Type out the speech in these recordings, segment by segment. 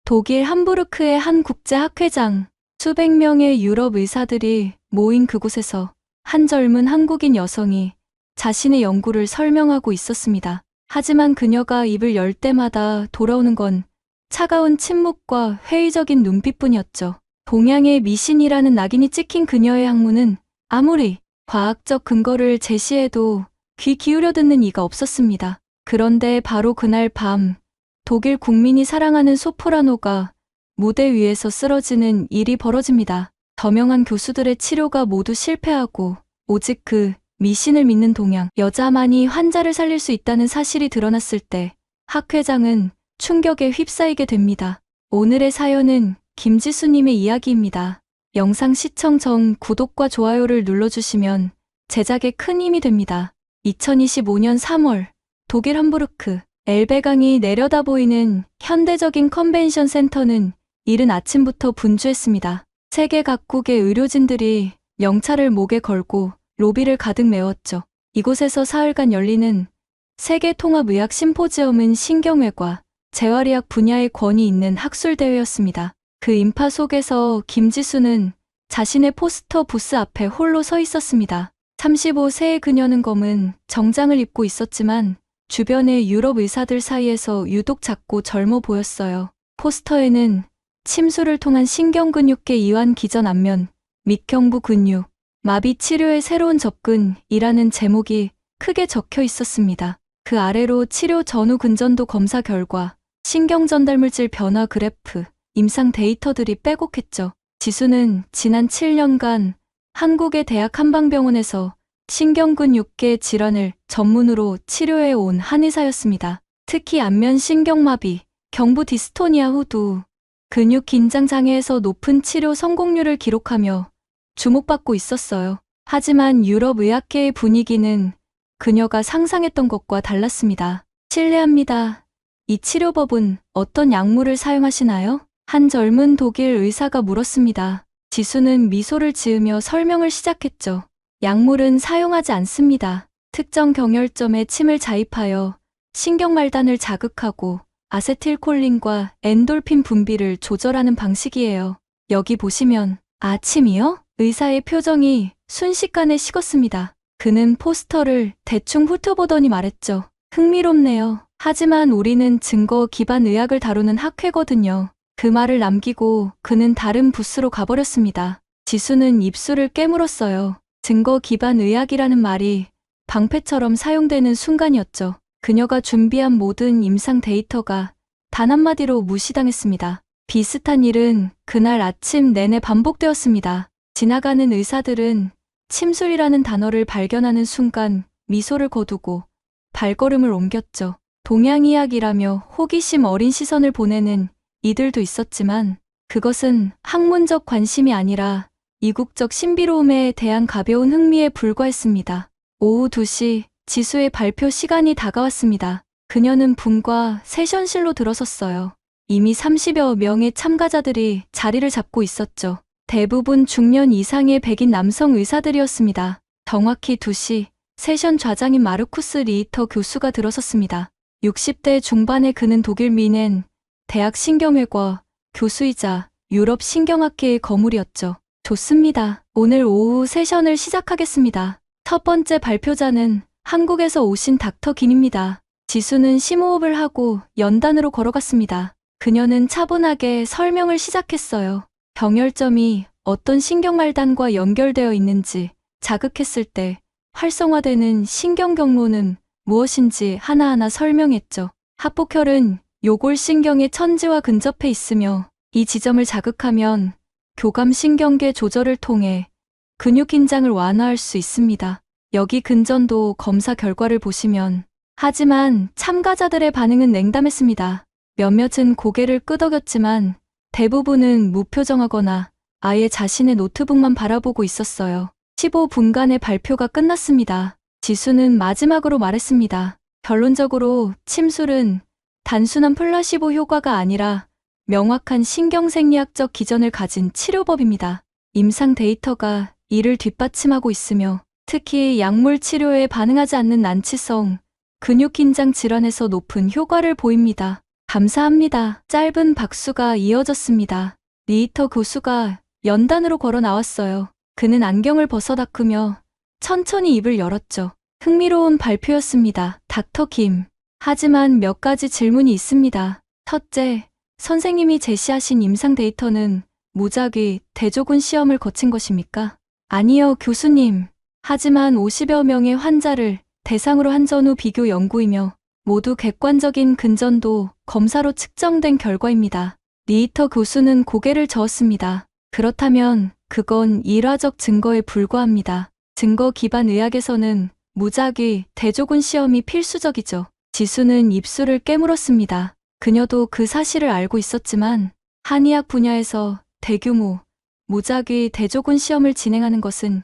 독일 함부르크의 한 국제 학회장, 수백 명의 유럽 의사들이 모인 그곳에서 한 젊은 한국인 여성이 자신의 연구를 설명하고 있었습니다. 하지만 그녀가 입을 열 때마다 돌아오는 건 차가운 침묵과 회의적인 눈빛뿐이었죠. 동양의 미신이라는 낙인이 찍힌 그녀의 학문은 아무리 과학적 근거를 제시해도 귀 기울여 듣는 이가 없었습니다. 그런데 바로 그날 밤 독일 국민이 사랑하는 소프라노가 무대 위에서 쓰러지는 일이 벌어집니다. 저명한 교수들의 치료가 모두 실패하고 오직 그 미신을 믿는 동양 여자만이 환자를 살릴 수 있다는 사실이 드러났을 때 학 회장은 충격에 휩싸이게 됩니다. 오늘의 사연은 김지수님의 이야기입니다. 영상 시청 전 구독과 좋아요를 눌러주시면 제작에 큰 힘이 됩니다. 2025년 3월 독일 함부르크 엘베강이 내려다 보이는 현대적인 컨벤션 센터는 이른 아침부터 분주했습니다. 세계 각국의 의료진들이 명찰을 목에 걸고 로비를 가득 메웠죠. 이곳에서 사흘간 열리는 세계통합의학 심포지엄은 신경외과, 재활의학 분야의 권위 있는 학술대회였습니다. 그 인파 속에서 김지수는 자신의 포스터 부스 앞에 홀로 서 있었습니다. 35세의 그녀는 검은 정장을 입고 있었지만 주변의 유럽 의사들 사이에서 유독 작고 젊어 보였어요. 포스터에는 침수를 통한 신경근육계 이완 기전 안면, 밑경부 근육, 마비 치료의 새로운 접근이라는 제목이 크게 적혀 있었습니다. 그 아래로 치료 전후 근전도 검사 결과, 신경전달물질 변화 그래프, 임상 데이터들이 빼곡했죠. 지수는 지난 7년간 한국의 대학 한방병원에서 신경근육계 질환을 전문으로 치료해 온 한의사였습니다. 특히 안면 신경마비, 경부 디스토니아 후두, 근육 긴장 장애에서 높은 치료 성공률을 기록하며 주목받고 있었어요. 하지만 유럽 의학계의 분위기는 그녀가 상상했던 것과 달랐습니다. 실례합니다. 이 치료법은 어떤 약물을 사용하시나요? 한 젊은 독일 의사가 물었습니다. 지수는 미소를 지으며 설명을 시작했죠. 약물은 사용하지 않습니다. 특정 경혈점에 침을 자입하여 신경말단을 자극하고 아세틸콜린과 엔돌핀 분비를 조절하는 방식이에요. 여기 보시면 침이요? 의사의 표정이 순식간에 식었습니다. 그는 포스터를 대충 훑어보더니 말했죠. 흥미롭네요. 하지만 우리는 증거 기반 의학을 다루는 학회거든요. 그 말을 남기고 그는 다른 부스로 가버렸습니다. 지수는 입술을 깨물었어요. 증거 기반 의학이라는 말이 방패처럼 사용되는 순간이었죠. 그녀가 준비한 모든 임상 데이터가 단 한마디로 무시당했습니다. 비슷한 일은 그날 아침 내내 반복되었습니다. 지나가는 의사들은 침술이라는 단어를 발견하는 순간 미소를 거두고 발걸음을 옮겼죠. 동양의학이라며 호기심 어린 시선을 보내는 이들도 있었지만 그것은 학문적 관심이 아니라 이국적 신비로움에 대한 가벼운 흥미에 불과했습니다. 오후 2시 지수의 발표 시간이 다가왔습니다. 그녀는 붐과 세션실로 들어섰어요. 이미 30여 명의 참가자들이 자리를 잡고 있었죠. 대부분 중년 이상의 백인 남성 의사들이었습니다. 정확히 2시 세션 좌장인 마르쿠스 리히터 교수가 들어섰습니다. 60대 중반의 그는 독일 미넨 대학 신경외과 교수이자 유럽 신경학회의 거물이었죠. 좋습니다. 오늘 오후 세션을 시작하겠습니다. 첫 번째 발표자는 한국에서 오신 닥터 김입니다. 지수는 심호흡을 하고 연단으로 걸어갔습니다. 그녀는 차분하게 설명을 시작했어요. 경혈점이 어떤 신경말단과 연결되어 있는지, 자극했을 때 활성화되는 신경경로는 무엇인지 하나하나 설명했죠. 합복혈은 요골신경의 천지와 근접해 있으며 이 지점을 자극하면 교감신경계 조절을 통해 근육 긴장을 완화할 수 있습니다. 여기 근전도 검사 결과를 보시면 하지만 참가자들의 반응은 냉담했습니다. 몇몇은 고개를 끄덕였지만 대부분은 무표정하거나 아예 자신의 노트북만 바라보고 있었어요. 15분간의 발표가 끝났습니다. 지수는 마지막으로 말했습니다. 결론적으로 침술은 단순한 플라시보 효과가 아니라 명확한 신경생리학적 기전을 가진 치료법입니다. 임상 데이터가 이를 뒷받침하고 있으며 특히 약물 치료에 반응하지 않는 난치성, 근육 긴장 질환에서 높은 효과를 보입니다. 감사합니다. 짧은 박수가 이어졌습니다. 리히터 교수가 연단으로 걸어 나왔어요. 그는 안경을 벗어 닦으며 천천히 입을 열었죠. 흥미로운 발표였습니다. 닥터 김. 하지만 몇 가지 질문이 있습니다. 첫째, 선생님이 제시하신 임상 데이터는 무작위 대조군 시험을 거친 것입니까? 아니요, 교수님. 하지만 50여 명의 환자를 대상으로 한 전후 비교 연구이며 모두 객관적인 근전도 검사로 측정된 결과입니다. 리히터 교수는 고개를 저었습니다. 그렇다면 그건 일화적 증거에 불과합니다. 증거 기반 의학에서는 무작위 대조군 시험이 필수적이죠. 지수는 입술을 깨물었습니다. 그녀도 그 사실을 알고 있었지만 한의학 분야에서 대규모 무작위 대조군 시험을 진행하는 것은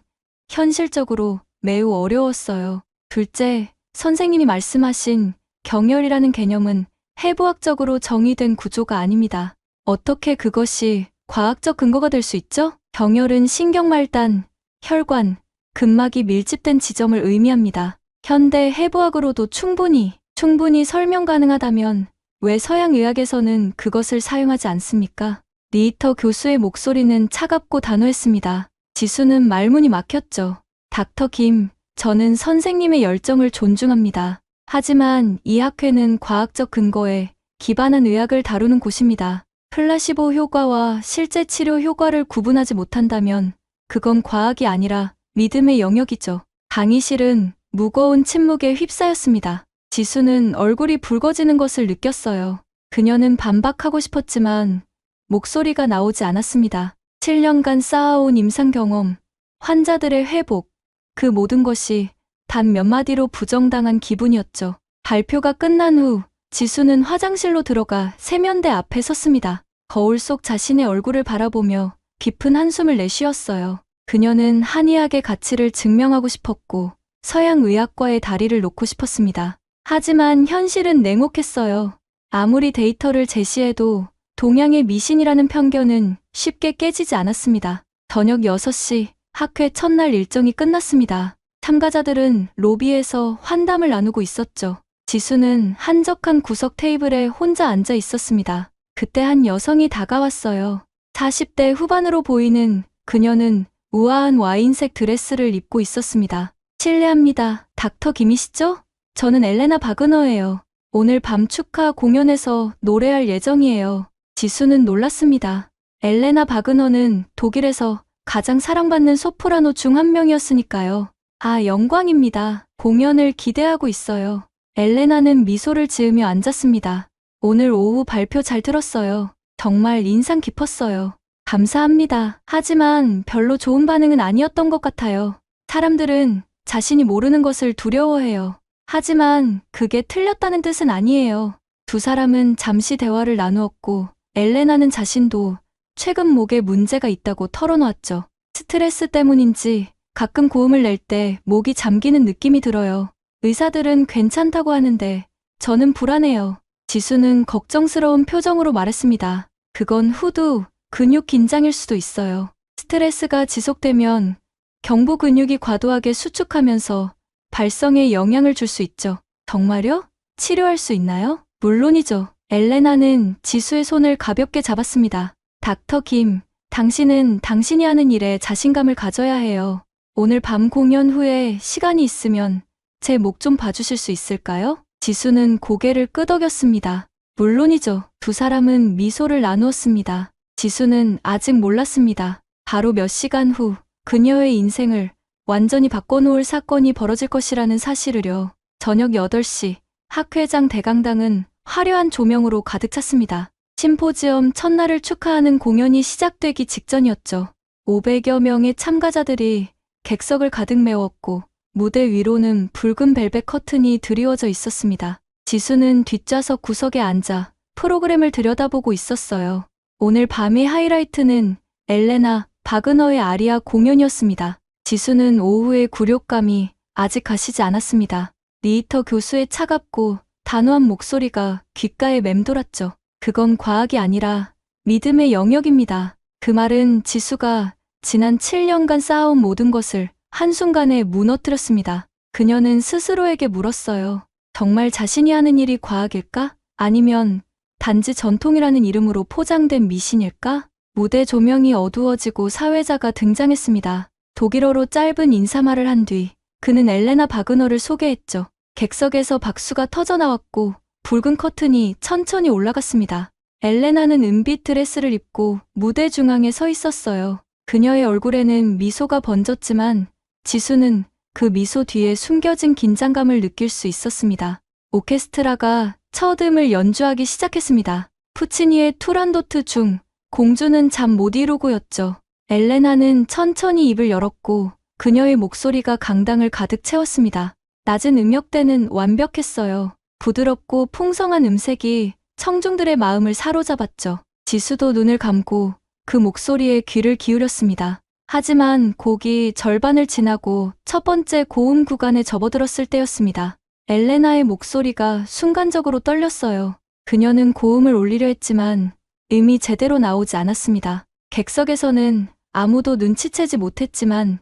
현실적으로 매우 어려웠어요. 둘째, 선생님이 말씀하신 경혈이라는 개념은 해부학적으로 정의된 구조가 아닙니다. 어떻게 그것이 과학적 근거가 될 수 있죠? 경혈은 신경말단, 혈관, 근막이 밀집된 지점을 의미합니다. 현대 해부학으로도 충분히 설명 가능하다면 왜 서양의학에서는 그것을 사용하지 않습니까? 리히터 교수의 목소리는 차갑고 단호했습니다. 지수는 말문이 막혔죠. 닥터 김, 저는 선생님의 열정을 존중합니다. 하지만 이 학회는 과학적 근거에 기반한 의학을 다루는 곳입니다. 플라시보 효과와 실제 치료 효과를 구분하지 못한다면 그건 과학이 아니라 믿음의 영역이죠. 강의실은 무거운 침묵에 휩싸였습니다. 지수는 얼굴이 붉어지는 것을 느꼈어요. 그녀는 반박하고 싶었지만 목소리가 나오지 않았습니다. 7년간 쌓아온 임상 경험, 환자들의 회복, 그 모든 것이 단 몇 마디로 부정당한 기분이었죠. 발표가 끝난 후 지수는 화장실로 들어가 세면대 앞에 섰습니다. 거울 속 자신의 얼굴을 바라보며 깊은 한숨을 내쉬었어요. 그녀는 한의학의 가치를 증명하고 싶었고 서양의학과의 다리를 놓고 싶었습니다. 하지만 현실은 냉혹했어요. 아무리 데이터를 제시해도 동양의 미신이라는 편견은 쉽게 깨지지 않았습니다. 저녁 6시 학회 첫날 일정이 끝났습니다. 참가자들은 로비에서 환담을 나누고 있었죠. 지수는 한적한 구석 테이블에 혼자 앉아 있었습니다. 그때 한 여성이 다가왔어요. 40대 후반으로 보이는 그녀는 우아한 와인색 드레스를 입고 있었습니다. 실례합니다. 닥터 김이시죠? 저는 엘레나 바그너예요. 오늘 밤 축하 공연에서 노래할 예정이에요. 지수는 놀랐습니다. 엘레나 바그너는 독일에서 가장 사랑받는 소프라노 중 한 명이었으니까요. 아, 영광입니다. 공연을 기대하고 있어요. 엘레나는 미소를 지으며 앉았습니다. 오늘 오후 발표 잘 들었어요. 정말 인상 깊었어요. 감사합니다. 하지만 별로 좋은 반응은 아니었던 것 같아요. 사람들은 자신이 모르는 것을 두려워해요. 하지만 그게 틀렸다는 뜻은 아니에요. 두 사람은 잠시 대화를 나누었고 엘레나는 자신도 최근 목에 문제가 있다고 털어놓았죠. 스트레스 때문인지 가끔 고음을 낼 때 목이 잠기는 느낌이 들어요. 의사들은 괜찮다고 하는데 저는 불안해요. 지수는 걱정스러운 표정으로 말했습니다. 그건 후두, 근육 긴장일 수도 있어요. 스트레스가 지속되면 경부 근육이 과도하게 수축하면서 발성에 영향을 줄 수 있죠. 정말요? 치료할 수 있나요? 물론이죠. 엘레나는 지수의 손을 가볍게 잡았습니다. 닥터 김, 당신은 당신이 하는 일에 자신감을 가져야 해요. 오늘 밤 공연 후에 시간이 있으면 제 목 좀 봐주실 수 있을까요? 지수는 고개를 끄덕였습니다. 물론이죠. 두 사람은 미소를 나누었습니다. 지수는 아직 몰랐습니다. 바로 몇 시간 후 그녀의 인생을 완전히 바꿔놓을 사건이 벌어질 것이라는 사실을요. 저녁 8시 학회장 대강당은 화려한 조명으로 가득 찼습니다. 심포지엄 첫날을 축하하는 공연이 시작되기 직전이었죠. 500여 명의 참가자들이 객석을 가득 메웠고 무대 위로는 붉은 벨벳 커튼이 드리워져 있었습니다. 지수는 뒷좌석 구석에 앉아 프로그램을 들여다보고 있었어요. 오늘 밤의 하이라이트는 엘레나 바그너의 아리아 공연이었습니다. 지수는 오후의 굴욕감이 아직 가시지 않았습니다. 리히터 교수의 차갑고 단호한 목소리가 귓가에 맴돌았죠. 그건 과학이 아니라 믿음의 영역입니다. 그 말은 지수가 지난 7년간 쌓아온 모든 것을 한순간에 무너뜨렸습니다. 그녀는 스스로에게 물었어요. 정말 자신이 하는 일이 과학일까? 아니면 단지 전통이라는 이름으로 포장된 미신일까? 무대 조명이 어두워지고 사회자가 등장했습니다. 독일어로 짧은 인사말을 한 뒤 그는 엘레나 바그너를 소개했죠. 객석에서 박수가 터져나왔고 붉은 커튼이 천천히 올라갔습니다. 엘레나는 은빛 드레스를 입고 무대 중앙에 서 있었어요. 그녀의 얼굴에는 미소가 번졌지만 지수는 그 미소 뒤에 숨겨진 긴장감을 느낄 수 있었습니다. 오케스트라가 첫 음을 연주하기 시작했습니다. 푸치니의 투란도트 중 공주는 잠 못 이루고였죠. 엘레나는 천천히 입을 열었고 그녀의 목소리가 강당을 가득 채웠습니다. 낮은 음역대는 완벽했어요. 부드럽고 풍성한 음색이 청중들의 마음을 사로잡았죠. 지수도 눈을 감고 그 목소리에 귀를 기울였습니다. 하지만 곡이 절반을 지나고 첫 번째 고음 구간에 접어들었을 때였습니다. 엘레나의 목소리가 순간적으로 떨렸어요. 그녀는 고음을 올리려 했지만 음이 제대로 나오지 않았습니다. 객석에서는 아무도 눈치채지 못했지만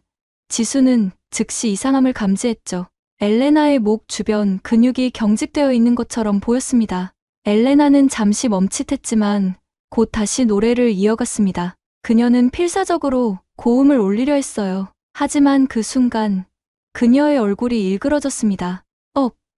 지수는 즉시 이상함을 감지했죠. 엘레나의 목 주변 근육이 경직되어 있는 것처럼 보였습니다. 엘레나는 잠시 멈칫했지만 곧 다시 노래를 이어갔습니다. 그녀는 필사적으로 고음을 올리려 했어요. 하지만 그 순간 그녀의 얼굴이 일그러졌습니다.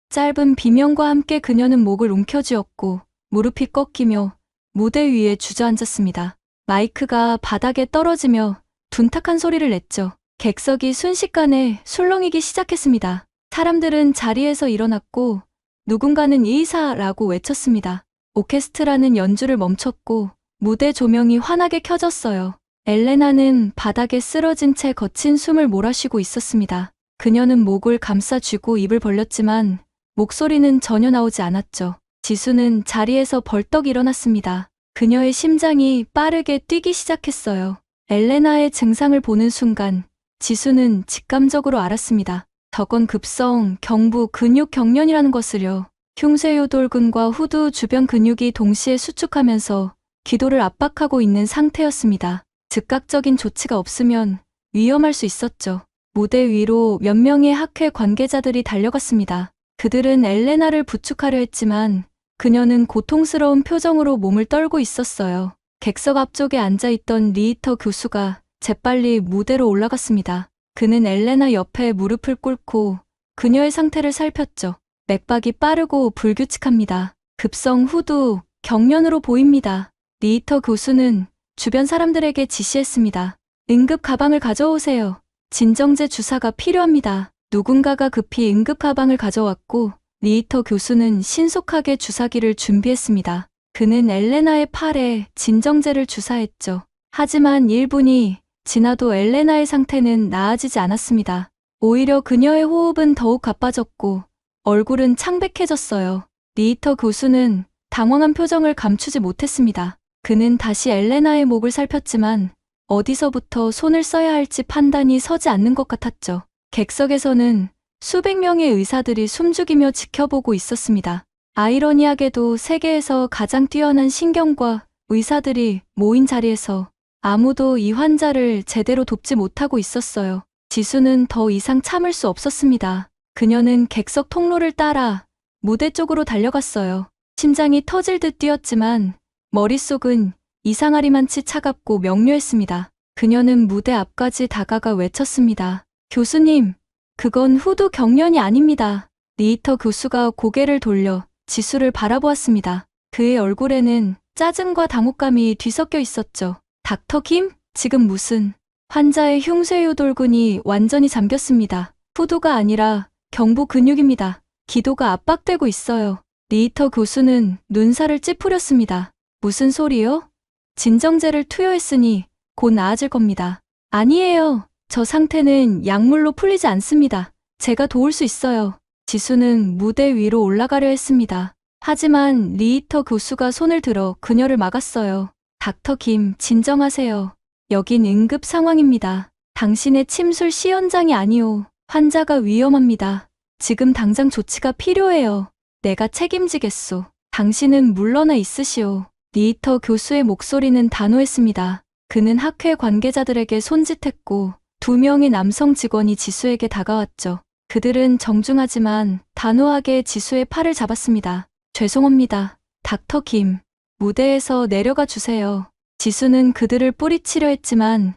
짧은 비명과 함께 그녀는 목을 움켜쥐었고 무릎이 꺾이며 무대 위에 주저앉았습니다. 마이크가 바닥에 떨어지며 둔탁한 소리를 냈죠. 객석이 순식간에 술렁이기 시작했습니다. 사람들은 자리에서 일어났고 누군가는 예의사라고 외쳤습니다. 오케스트라는 연주를 멈췄고 무대 조명이 환하게 켜졌어요. 엘레나는 바닥에 쓰러진 채 거친 숨을 몰아쉬고 있었습니다. 그녀는 목을 감싸쥐고 입을 벌렸지만 목소리는 전혀 나오지 않았죠. 지수는 자리에서 벌떡 일어났습니다. 그녀의 심장이 빠르게 뛰기 시작했어요. 엘레나의 증상을 보는 순간 지수는 직감적으로 알았습니다. 저건 급성 경부 근육 경련이라는 것을요. 흉쇄요돌근과 후두 주변 근육이 동시에 수축하면서 기도를 압박하고 있는 상태였습니다. 즉각적인 조치가 없으면 위험할 수 있었죠. 무대 위로 몇 명의 학회 관계자들이 달려갔습니다. 그들은 엘레나를 부축하려 했지만 그녀는 고통스러운 표정으로 몸을 떨고 있었어요. 객석 앞쪽에 앉아있던 리히터 교수가 재빨리 무대로 올라갔습니다. 그는 엘레나 옆에 무릎을 꿇고 그녀의 상태를 살폈죠. 맥박이 빠르고 불규칙합니다. 급성 후두 경련으로 보입니다. 리히터 교수는 주변 사람들에게 지시했습니다. 응급 가방을 가져오세요. 진정제 주사가 필요합니다. 누군가가 급히 응급 가방을 가져왔고 리히터 교수는 신속하게 주사기를 준비했습니다. 그는 엘레나의 팔에 진정제를 주사했죠. 하지만 1분이 지나도 엘레나의 상태는 나아지지 않았습니다. 오히려 그녀의 호흡은 더욱 가빠졌고 얼굴은 창백해졌어요. 리히터 교수는 당황한 표정을 감추지 못했습니다. 그는 다시 엘레나의 목을 살폈지만 어디서부터 손을 써야 할지 판단이 서지 않는 것 같았죠. 객석에서는 수백 명의 의사들이 숨죽이며 지켜보고 있었습니다. 아이러니하게도 세계에서 가장 뛰어난 신경과 의사들이 모인 자리에서 아무도 이 환자를 제대로 돕지 못하고 있었어요. 지수는 더 이상 참을 수 없었습니다. 그녀는 객석 통로를 따라 무대 쪽으로 달려갔어요. 심장이 터질 듯 뛰었지만 머릿속은 이상하리만치 차갑고 명료했습니다. 그녀는 무대 앞까지 다가가 외쳤습니다. 교수님, 그건 후두 경련이 아닙니다. 리히터 교수가 고개를 돌려 지수를 바라보았습니다. 그의 얼굴에는 짜증과 당혹감이 뒤섞여 있었죠. 닥터 김? 지금 무슨... 환자의 흉쇄요돌근이 완전히 잠겼습니다. 후두가 아니라 경부 근육입니다. 기도가 압박되고 있어요. 리히터 교수는 눈살을 찌푸렸습니다. 무슨 소리요? 진정제를 투여했으니 곧 나아질 겁니다. 아니에요. 저 상태는 약물로 풀리지 않습니다. 제가 도울 수 있어요. 지수는 무대 위로 올라가려 했습니다. 하지만 리히터 교수가 손을 들어 그녀를 막았어요. 닥터 김, 진정하세요. 여긴 응급 상황입니다. 당신의 침술 시연장이 아니오. 환자가 위험합니다. 지금 당장 조치가 필요해요. 내가 책임지겠소. 당신은 물러나 있으시오. 리히터 교수의 목소리는 단호했습니다. 그는 학회 관계자들에게 손짓했고 2명의 남성 직원이 지수에게 다가왔죠. 그들은 정중하지만 단호하게 지수의 팔을 잡았습니다. 죄송합니다. 닥터 김. 무대에서 내려가 주세요. 지수는 그들을 뿌리치려 했지만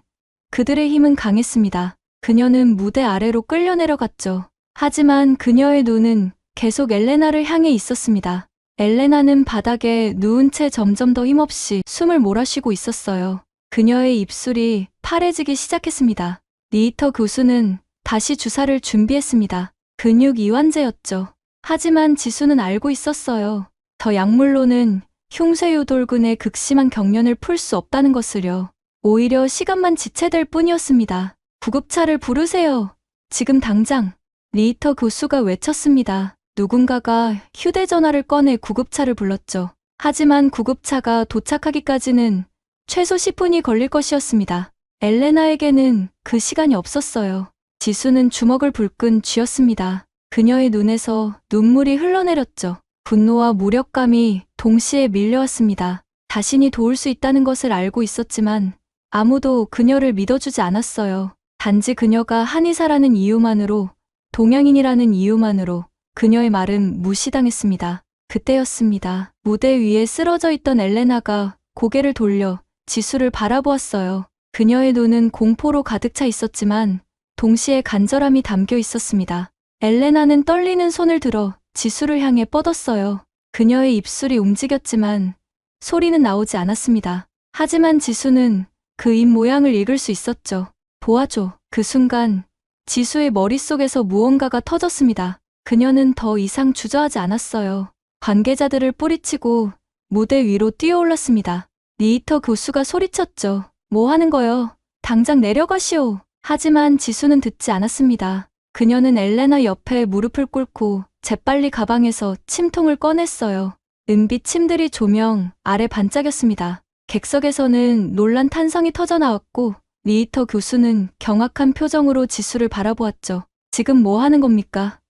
그들의 힘은 강했습니다. 그녀는 무대 아래로 끌려 내려갔죠. 하지만 그녀의 눈은 계속 엘레나를 향해 있었습니다. 엘레나는 바닥에 누운 채 점점 더 힘없이 숨을 몰아쉬고 있었어요. 그녀의 입술이 파래지기 시작했습니다. 리히터 교수는 다시 주사를 준비했습니다. 근육 이완제였죠. 하지만 지수는 알고 있었어요. 저 약물로는 흉쇄유돌근의 극심한 경련을 풀 수 없다는 것을요. 오히려 시간만 지체될 뿐이었습니다. 구급차를 부르세요. 지금 당장. 리히터 교수가 외쳤습니다. 누군가가 휴대전화를 꺼내 구급차를 불렀죠. 하지만 구급차가 도착하기까지는 최소 10분이 걸릴 것이었습니다. 엘레나에게는 그 시간이 없었어요. 지수는 주먹을 불끈 쥐었습니다. 그녀의 눈에서 눈물이 흘러내렸죠. 분노와 무력감이 동시에 밀려왔습니다. 자신이 도울 수 있다는 것을 알고 있었지만 아무도 그녀를 믿어주지 않았어요. 단지 그녀가 한의사라는 이유만으로, 동양인이라는 이유만으로 그녀의 말은 무시당했습니다. 그때였습니다. 무대 위에 쓰러져 있던 엘레나가 고개를 돌려 지수를 바라보았어요. 그녀의 눈은 공포로 가득 차 있었지만 동시에 간절함이 담겨 있었습니다. 엘레나는 떨리는 손을 들어 지수를 향해 뻗었어요. 그녀의 입술이 움직였지만 소리는 나오지 않았습니다. 하지만 지수는 그 입 모양을 읽을 수 있었죠. 도와줘. 그 순간 지수의 머릿속에서 무언가가 터졌습니다. 그녀는 더 이상 주저하지 않았어요. 관계자들을 뿌리치고 무대 위로 뛰어올랐습니다. 리히터 교수가 소리쳤죠. 뭐 하는 거요? 당장 내려가시오. 하지만 지수는 듣지 않았습니다. 그녀는 엘레나 옆에 무릎을 꿇고 재빨리 가방에서 침통을 꺼냈어요. 은빛 침들이 조명 아래 반짝였습니다. 객석에서는 놀란 탄성이 터져나왔고 리히터 교수는 경악한 표정으로 지수를 바라보았죠. 지금 뭐 하는 겁니까?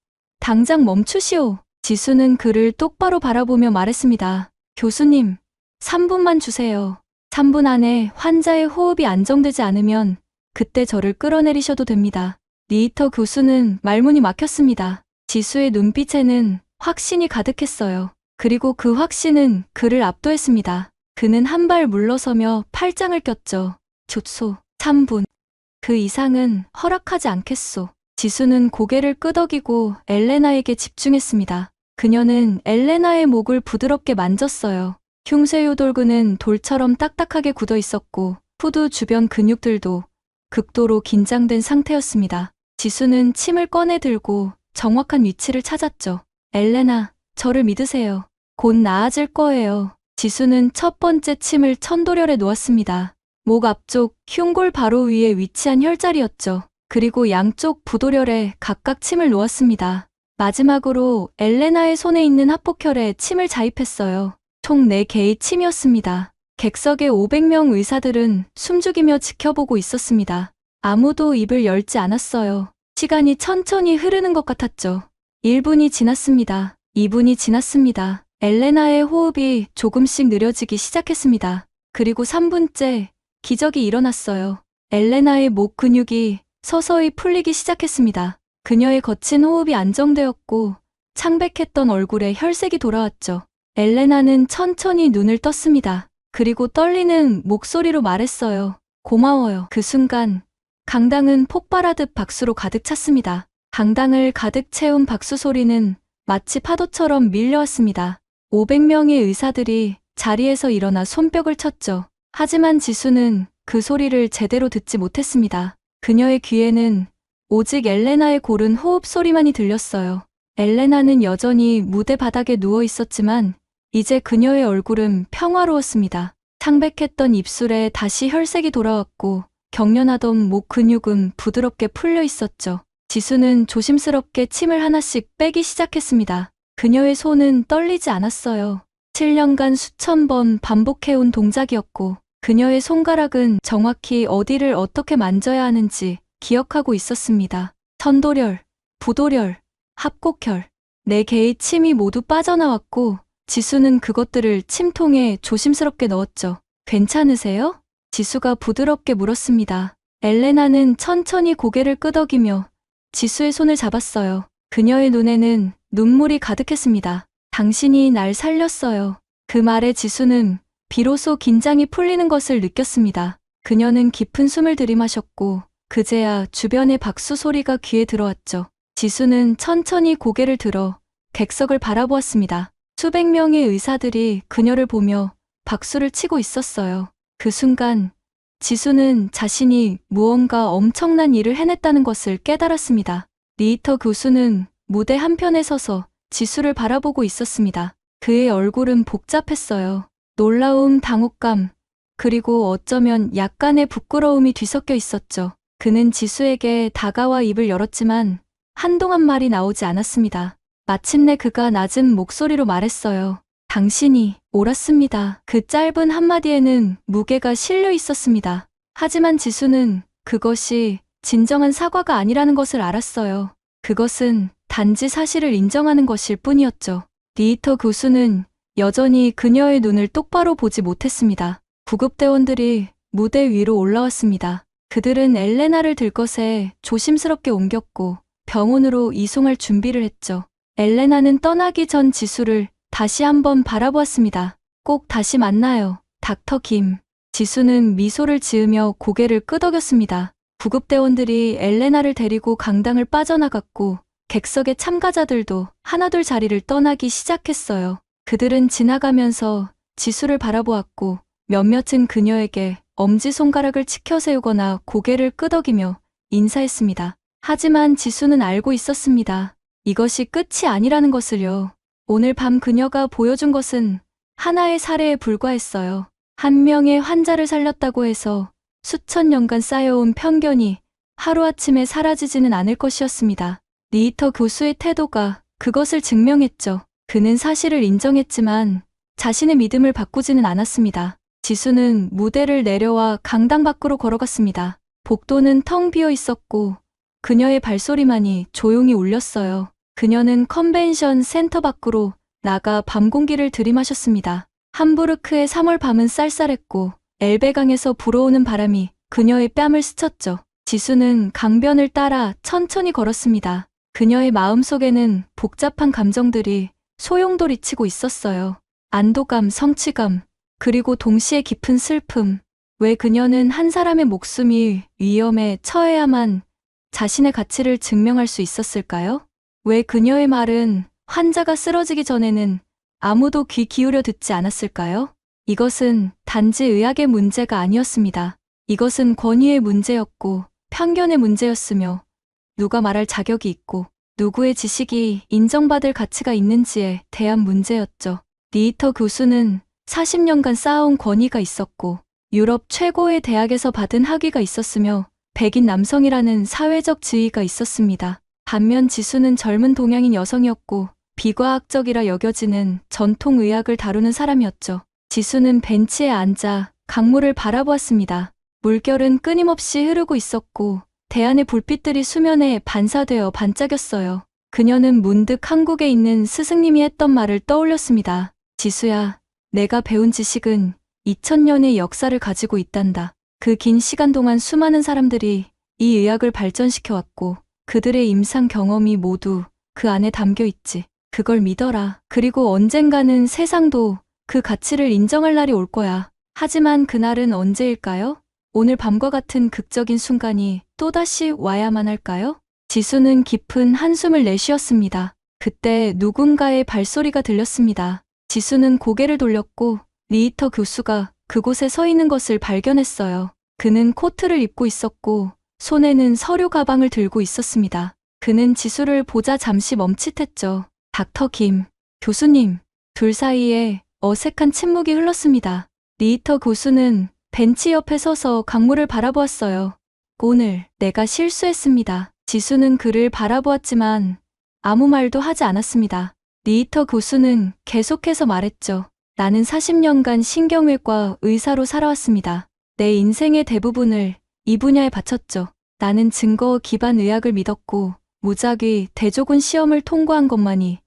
당장 멈추시오. 지수는 그를 똑바로 바라보며 말했습니다. 교수님, 3분만 주세요. 3분 안에 환자의 호흡이 안정되지 않으면 그때 저를 끌어내리셔도 됩니다. 리히터 교수는 말문이 막혔습니다. 지수의 눈빛에는 확신이 가득했어요. 그리고 그 확신은 그를 압도했습니다. 그는 한 발 물러서며 팔짱을 꼈죠. 좋소. 3분. 그 이상은 허락하지 않겠소. 지수는 고개를 끄덕이고 엘레나에게 집중했습니다. 그녀는 엘레나의 목을 부드럽게 만졌어요. 흉쇄요돌근은 돌처럼 딱딱하게 굳어 있었고 후두 주변 근육들도 극도로 긴장된 상태였습니다. 지수는 침을 꺼내 들고 정확한 위치를 찾았죠. 엘레나, 저를 믿으세요. 곧 나아질 거예요. 지수는 첫 번째 침을 천도렬에 놓았습니다. 목 앞쪽 흉골 바로 위에 위치한 혈자리였죠. 그리고 양쪽 부도렬에 각각 침을 놓았습니다. 마지막으로 엘레나의 손에 있는 합복혈에 침을 자입했어요. 총 4개의 침이었습니다. 객석의 500명 의사들은 숨죽이며 지켜보고 있었습니다. 아무도 입을 열지 않았어요. 시간이 천천히 흐르는 것 같았죠. 1분이 지났습니다. 2분이 지났습니다. 엘레나의 호흡이 조금씩 느려지기 시작했습니다. 그리고 3분째 기적이 일어났어요. 엘레나의 목 근육이 서서히 풀리기 시작했습니다. 그녀의 거친 호흡이 안정되었고 창백했던 얼굴에 혈색이 돌아왔죠. 엘레나는 천천히 눈을 떴습니다. 그리고 떨리는 목소리로 말했어요. 고마워요. 그 순간 강당은 폭발하듯 박수로 가득 찼습니다. 강당을 가득 채운 박수 소리는 마치 파도처럼 밀려왔습니다. 500명의 의사들이 자리에서 일어나 손뼉을 쳤죠. 하지만 지수는 그 소리를 제대로 듣지 못했습니다. 그녀의 귀에는 오직 엘레나의 고른 호흡 소리만이 들렸어요. 엘레나는 여전히 무대 바닥에 누워 있었지만 이제 그녀의 얼굴은 평화로웠습니다. 창백했던 입술에 다시 혈색이 돌아왔고 경련하던 목 근육은 부드럽게 풀려 있었죠. 지수는 조심스럽게 침을 하나씩 빼기 시작했습니다. 그녀의 손은 떨리지 않았어요. 7년간 수천 번 반복해온 동작이었고 그녀의 손가락은 정확히 어디를 어떻게 만져야 하는지 기억하고 있었습니다. 천도렬, 부도렬, 합곡혈, 4개의 침이 모두 빠져나왔고 지수는 그것들을 침통에 조심스럽게 넣었죠. 괜찮으세요? 지수가 부드럽게 물었습니다. 엘레나는 천천히 고개를 끄덕이며 지수의 손을 잡았어요. 그녀의 눈에는 눈물이 가득했습니다. 당신이 날 살렸어요. 그 말에 지수는 비로소 긴장이 풀리는 것을 느꼈습니다. 그녀는 깊은 숨을 들이마셨고 그제야 주변의 박수 소리가 귀에 들어왔죠. 지수는 천천히 고개를 들어 객석을 바라보았습니다. 수백 명의 의사들이 그녀를 보며 박수를 치고 있었어요. 그 순간 지수는 자신이 무언가 엄청난 일을 해냈다는 것을 깨달았습니다. 리히터 교수는 무대 한편에 서서 지수를 바라보고 있었습니다. 그의 얼굴은 복잡했어요. 놀라움, 당혹감, 그리고 어쩌면 약간의 부끄러움이 뒤섞여 있었죠. 그는 지수에게 다가와 입을 열었지만 한동안 말이 나오지 않았습니다. 마침내 그가 낮은 목소리로 말했어요. 당신이 옳았습니다. 그 짧은 한마디에는 무게가 실려 있었습니다. 하지만 지수는 그것이 진정한 사과가 아니라는 것을 알았어요. 그것은 단지 사실을 인정하는 것일 뿐이었죠. 리히터 교수는 여전히 그녀의 눈을 똑바로 보지 못했습니다. 구급대원들이 무대 위로 올라왔습니다. 그들은 엘레나를 들것에 조심스럽게 옮겼고 병원으로 이송할 준비를 했죠. 엘레나는 떠나기 전 지수를 다시 한번 바라보았습니다. 꼭 다시 만나요, 닥터 김. 지수는 미소를 지으며 고개를 끄덕였습니다. 구급대원들이 엘레나를 데리고 강당을 빠져나갔고 객석의 참가자들도 하나둘 자리를 떠나기 시작했어요. 그들은 지나가면서 지수를 바라보았고 몇몇은 그녀에게 엄지손가락을 치켜 세우거나 고개를 끄덕이며 인사했습니다. 하지만 지수는 알고 있었습니다. 이것이 끝이 아니라는 것을요. 오늘 밤 그녀가 보여준 것은 하나의 사례에 불과했어요. 한 명의 환자를 살렸다고 해서 수천 년간 쌓여온 편견이 하루아침에 사라지지는 않을 것이었습니다. 리히터 교수의 태도가 그것을 증명했죠. 그는 사실을 인정했지만 자신의 믿음을 바꾸지는 않았습니다. 지수는 무대를 내려와 강당 밖으로 걸어갔습니다. 복도는 텅 비어 있었고 그녀의 발소리만이 조용히 울렸어요. 그녀는 컨벤션 센터 밖으로 나가 밤 공기를 들이마셨습니다. 함부르크의 3월 밤은 쌀쌀했고 엘베강에서 불어오는 바람이 그녀의 뺨을 스쳤죠. 지수는 강변을 따라 천천히 걸었습니다. 그녀의 마음속에는 복잡한 감정들이 소용돌이치고 있었어요. 안도감, 성취감, 그리고 동시에 깊은 슬픔. 왜 그녀는 한 사람의 목숨이 위험에 처해야만 자신의 가치를 증명할 수 있었을까요? 왜 그녀의 말은 환자가 쓰러지기 전에는 아무도 귀 기울여 듣지 않았을까요? 이것은 단지 의학의 문제가 아니었습니다. 이것은 권위의 문제였고 편견의 문제였으며 누가 말할 자격이 있고 누구의 지식이 인정받을 가치가 있는지에 대한 문제였죠. 리히터 교수는 40년간 쌓아온 권위가 있었고 유럽 최고의 대학에서 받은 학위가 있었으며 백인 남성이라는 사회적 지위가 있었습니다. 반면 지수는 젊은 동양인 여성이었고 비과학적이라 여겨지는 전통의학을 다루는 사람이었죠. 지수는 벤치에 앉아 강물을 바라보았습니다. 물결은 끊임없이 흐르고 있었고 대안의 불빛들이 수면에 반사되어 반짝였어요. 그녀는 문득 한국에 있는 스승님이 했던 말을 떠올렸습니다. 지수야, 내가 배운 지식은 2000년의 역사를 가지고 있단다. 그 긴 시간 동안 수많은 사람들이 이 의학을 발전시켜왔고 그들의 임상 경험이 모두 그 안에 담겨 있지. 그걸 믿어라. 그리고 언젠가는 세상도 그 가치를 인정할 날이 올 거야. 하지만 그날은 언제일까요? 오늘 밤과 같은 극적인 순간이 또다시 와야만 할까요? 지수는 깊은 한숨을 내쉬었습니다. 그때 누군가의 발소리가 들렸습니다. 지수는 고개를 돌렸고 리히터 교수가 그곳에 서 있는 것을 발견했어요. 그는 코트를 입고 있었고 손에는 서류 가방을 들고 있었습니다. 그는 지수를 보자 잠시 멈칫했죠. 닥터 김, 교수님. 둘 사이에 어색한 침묵이 흘렀습니다. 리히터 교수는 벤치 옆에 서서 강물을 바라보았어요. 오늘 내가 실수했습니다. 지수는 그를 바라보았지만 아무 말도 하지 않았습니다. 리히터 교수는 계속해서 말했죠. 나는 40년간 신경외과 의사로 살아왔습니다. 내 인생의 대부분을 이 분야에 바쳤죠. 나는 증거 기반 의학을 믿었고 무작위 대조군 시험을 통과한 것만이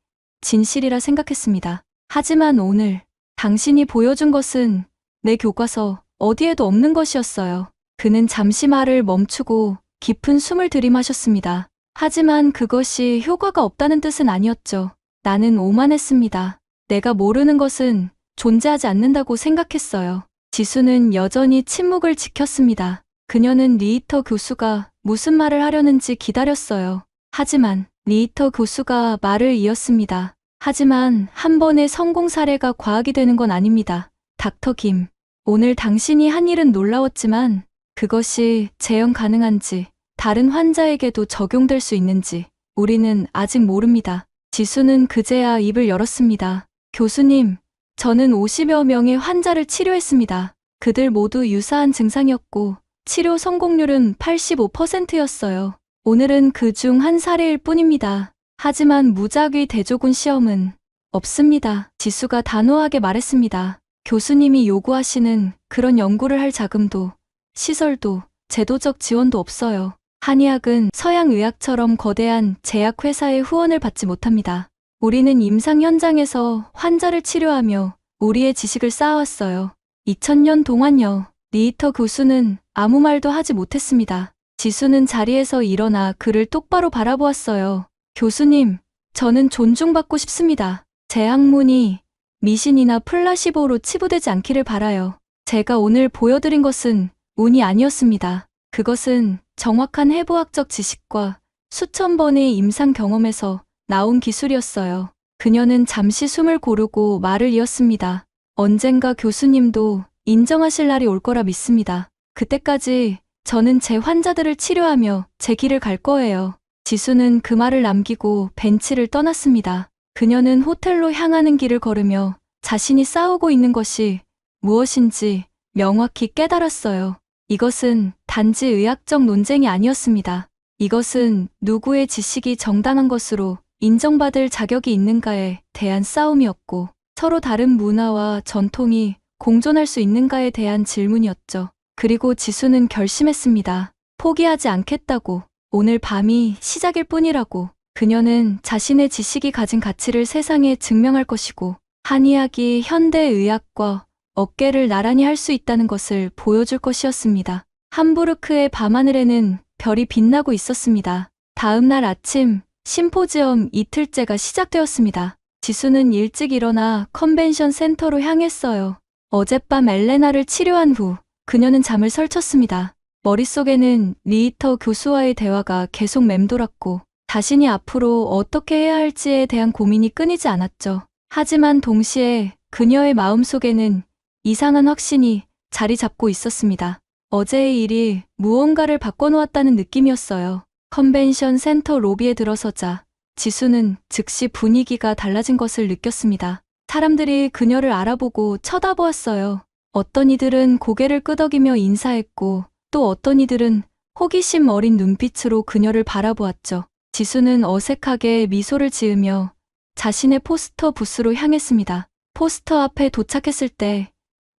진실이라 생각했습니다. 하지만 오늘 당신이 보여준 것은 내 교과서 어디에도 없는 것이었어요. 그는 잠시 말을 멈추고 깊은 숨을 들이마셨습니다. 하지만 그것이 효과가 없다는 뜻은 아니었죠. 나는 오만했습니다. 내가 모르는 것은 존재하지 않는다고 생각했어요. 지수는 여전히 침묵을 지켰습니다. 그녀는 리히터 교수가 무슨 말을 하려는지 기다렸어요. 하지만 리히터 교수가 말을 이었습니다. 하지만 한 번의 성공 사례가 과학이 되는 건 아닙니다. 닥터 김, 오늘 당신이 한 일은 놀라웠지만 그것이 재현 가능한지, 다른 환자에게도 적용될 수 있는지 우리는 아직 모릅니다. 지수는 그제야 입을 열었습니다. 교수님, 저는 50여 명의 환자를 치료했습니다. 그들 모두 유사한 증상이었고 치료 성공률은 85%였어요. 오늘은 그 중 한 사례일 뿐입니다. 하지만 무작위 대조군 시험은 없습니다. 지수가 단호하게 말했습니다. 교수님이 요구하시는 그런 연구를 할 자금도, 시설도, 제도적 지원도 없어요. 한의학은 서양의학처럼 거대한 제약회사의 후원을 받지 못합니다. 우리는 임상 현장에서 환자를 치료하며 우리의 지식을 쌓아왔어요. 2000년 동안요. 리히터 교수는 아무 말도 하지 못했습니다. 지수는 자리에서 일어나 그를 똑바로 바라보았어요. 교수님, 저는 존중받고 싶습니다. 제 학문이 미신이나 플라시보로 치부되지 않기를 바라요. 제가 오늘 보여드린 것은 운이 아니었습니다. 그것은 정확한 해부학적 지식과 수천 번의 임상 경험에서 나온 기술이었어요. 그녀는 잠시 숨을 고르고 말을 이었습니다. 언젠가 교수님도 인정하실 날이 올 거라 믿습니다. 그때까지 저는 제 환자들을 치료하며 제 길을 갈 거예요. 지수는 그 말을 남기고 벤치를 떠났습니다. 그녀는 호텔로 향하는 길을 걸으며 자신이 싸우고 있는 것이 무엇인지 명확히 깨달았어요. 이것은 단지 의학적 논쟁이 아니었습니다. 이것은 누구의 지식이 정당한 것으로 인정받을 자격이 있는가에 대한 싸움이었고, 서로 다른 문화와 전통이 공존할 수 있는가에 대한 질문이었죠. 그리고 지수는 결심했습니다. 포기하지 않겠다고. 오늘 밤이 시작일 뿐이라고. 그녀는 자신의 지식이 가진 가치를 세상에 증명할 것이고, 한의학이 현대의학과 어깨를 나란히 할 수 있다는 것을 보여줄 것이었습니다. 함부르크의 밤하늘에는 별이 빛나고 있었습니다. 다음 날 아침, 심포지엄 이틀째가 시작되었습니다. 지수는 일찍 일어나 컨벤션 센터로 향했어요. 어젯밤 엘레나를 치료한 후 그녀는 잠을 설쳤습니다. 머릿속에는 리히터 교수와의 대화가 계속 맴돌았고 자신이 앞으로 어떻게 해야 할지에 대한 고민이 끊이지 않았죠. 하지만 동시에 그녀의 마음속에는 이상한 확신이 자리 잡고 있었습니다. 어제의 일이 무언가를 바꿔놓았다는 느낌이었어요. 컨벤션 센터 로비에 들어서자 지수는 즉시 분위기가 달라진 것을 느꼈습니다. 사람들이 그녀를 알아보고 쳐다보았어요. 어떤 이들은 고개를 끄덕이며 인사했고 또 어떤 이들은 호기심 어린 눈빛으로 그녀를 바라보았죠. 지수는 어색하게 미소를 지으며 자신의 포스터 부스로 향했습니다. 포스터 앞에 도착했을 때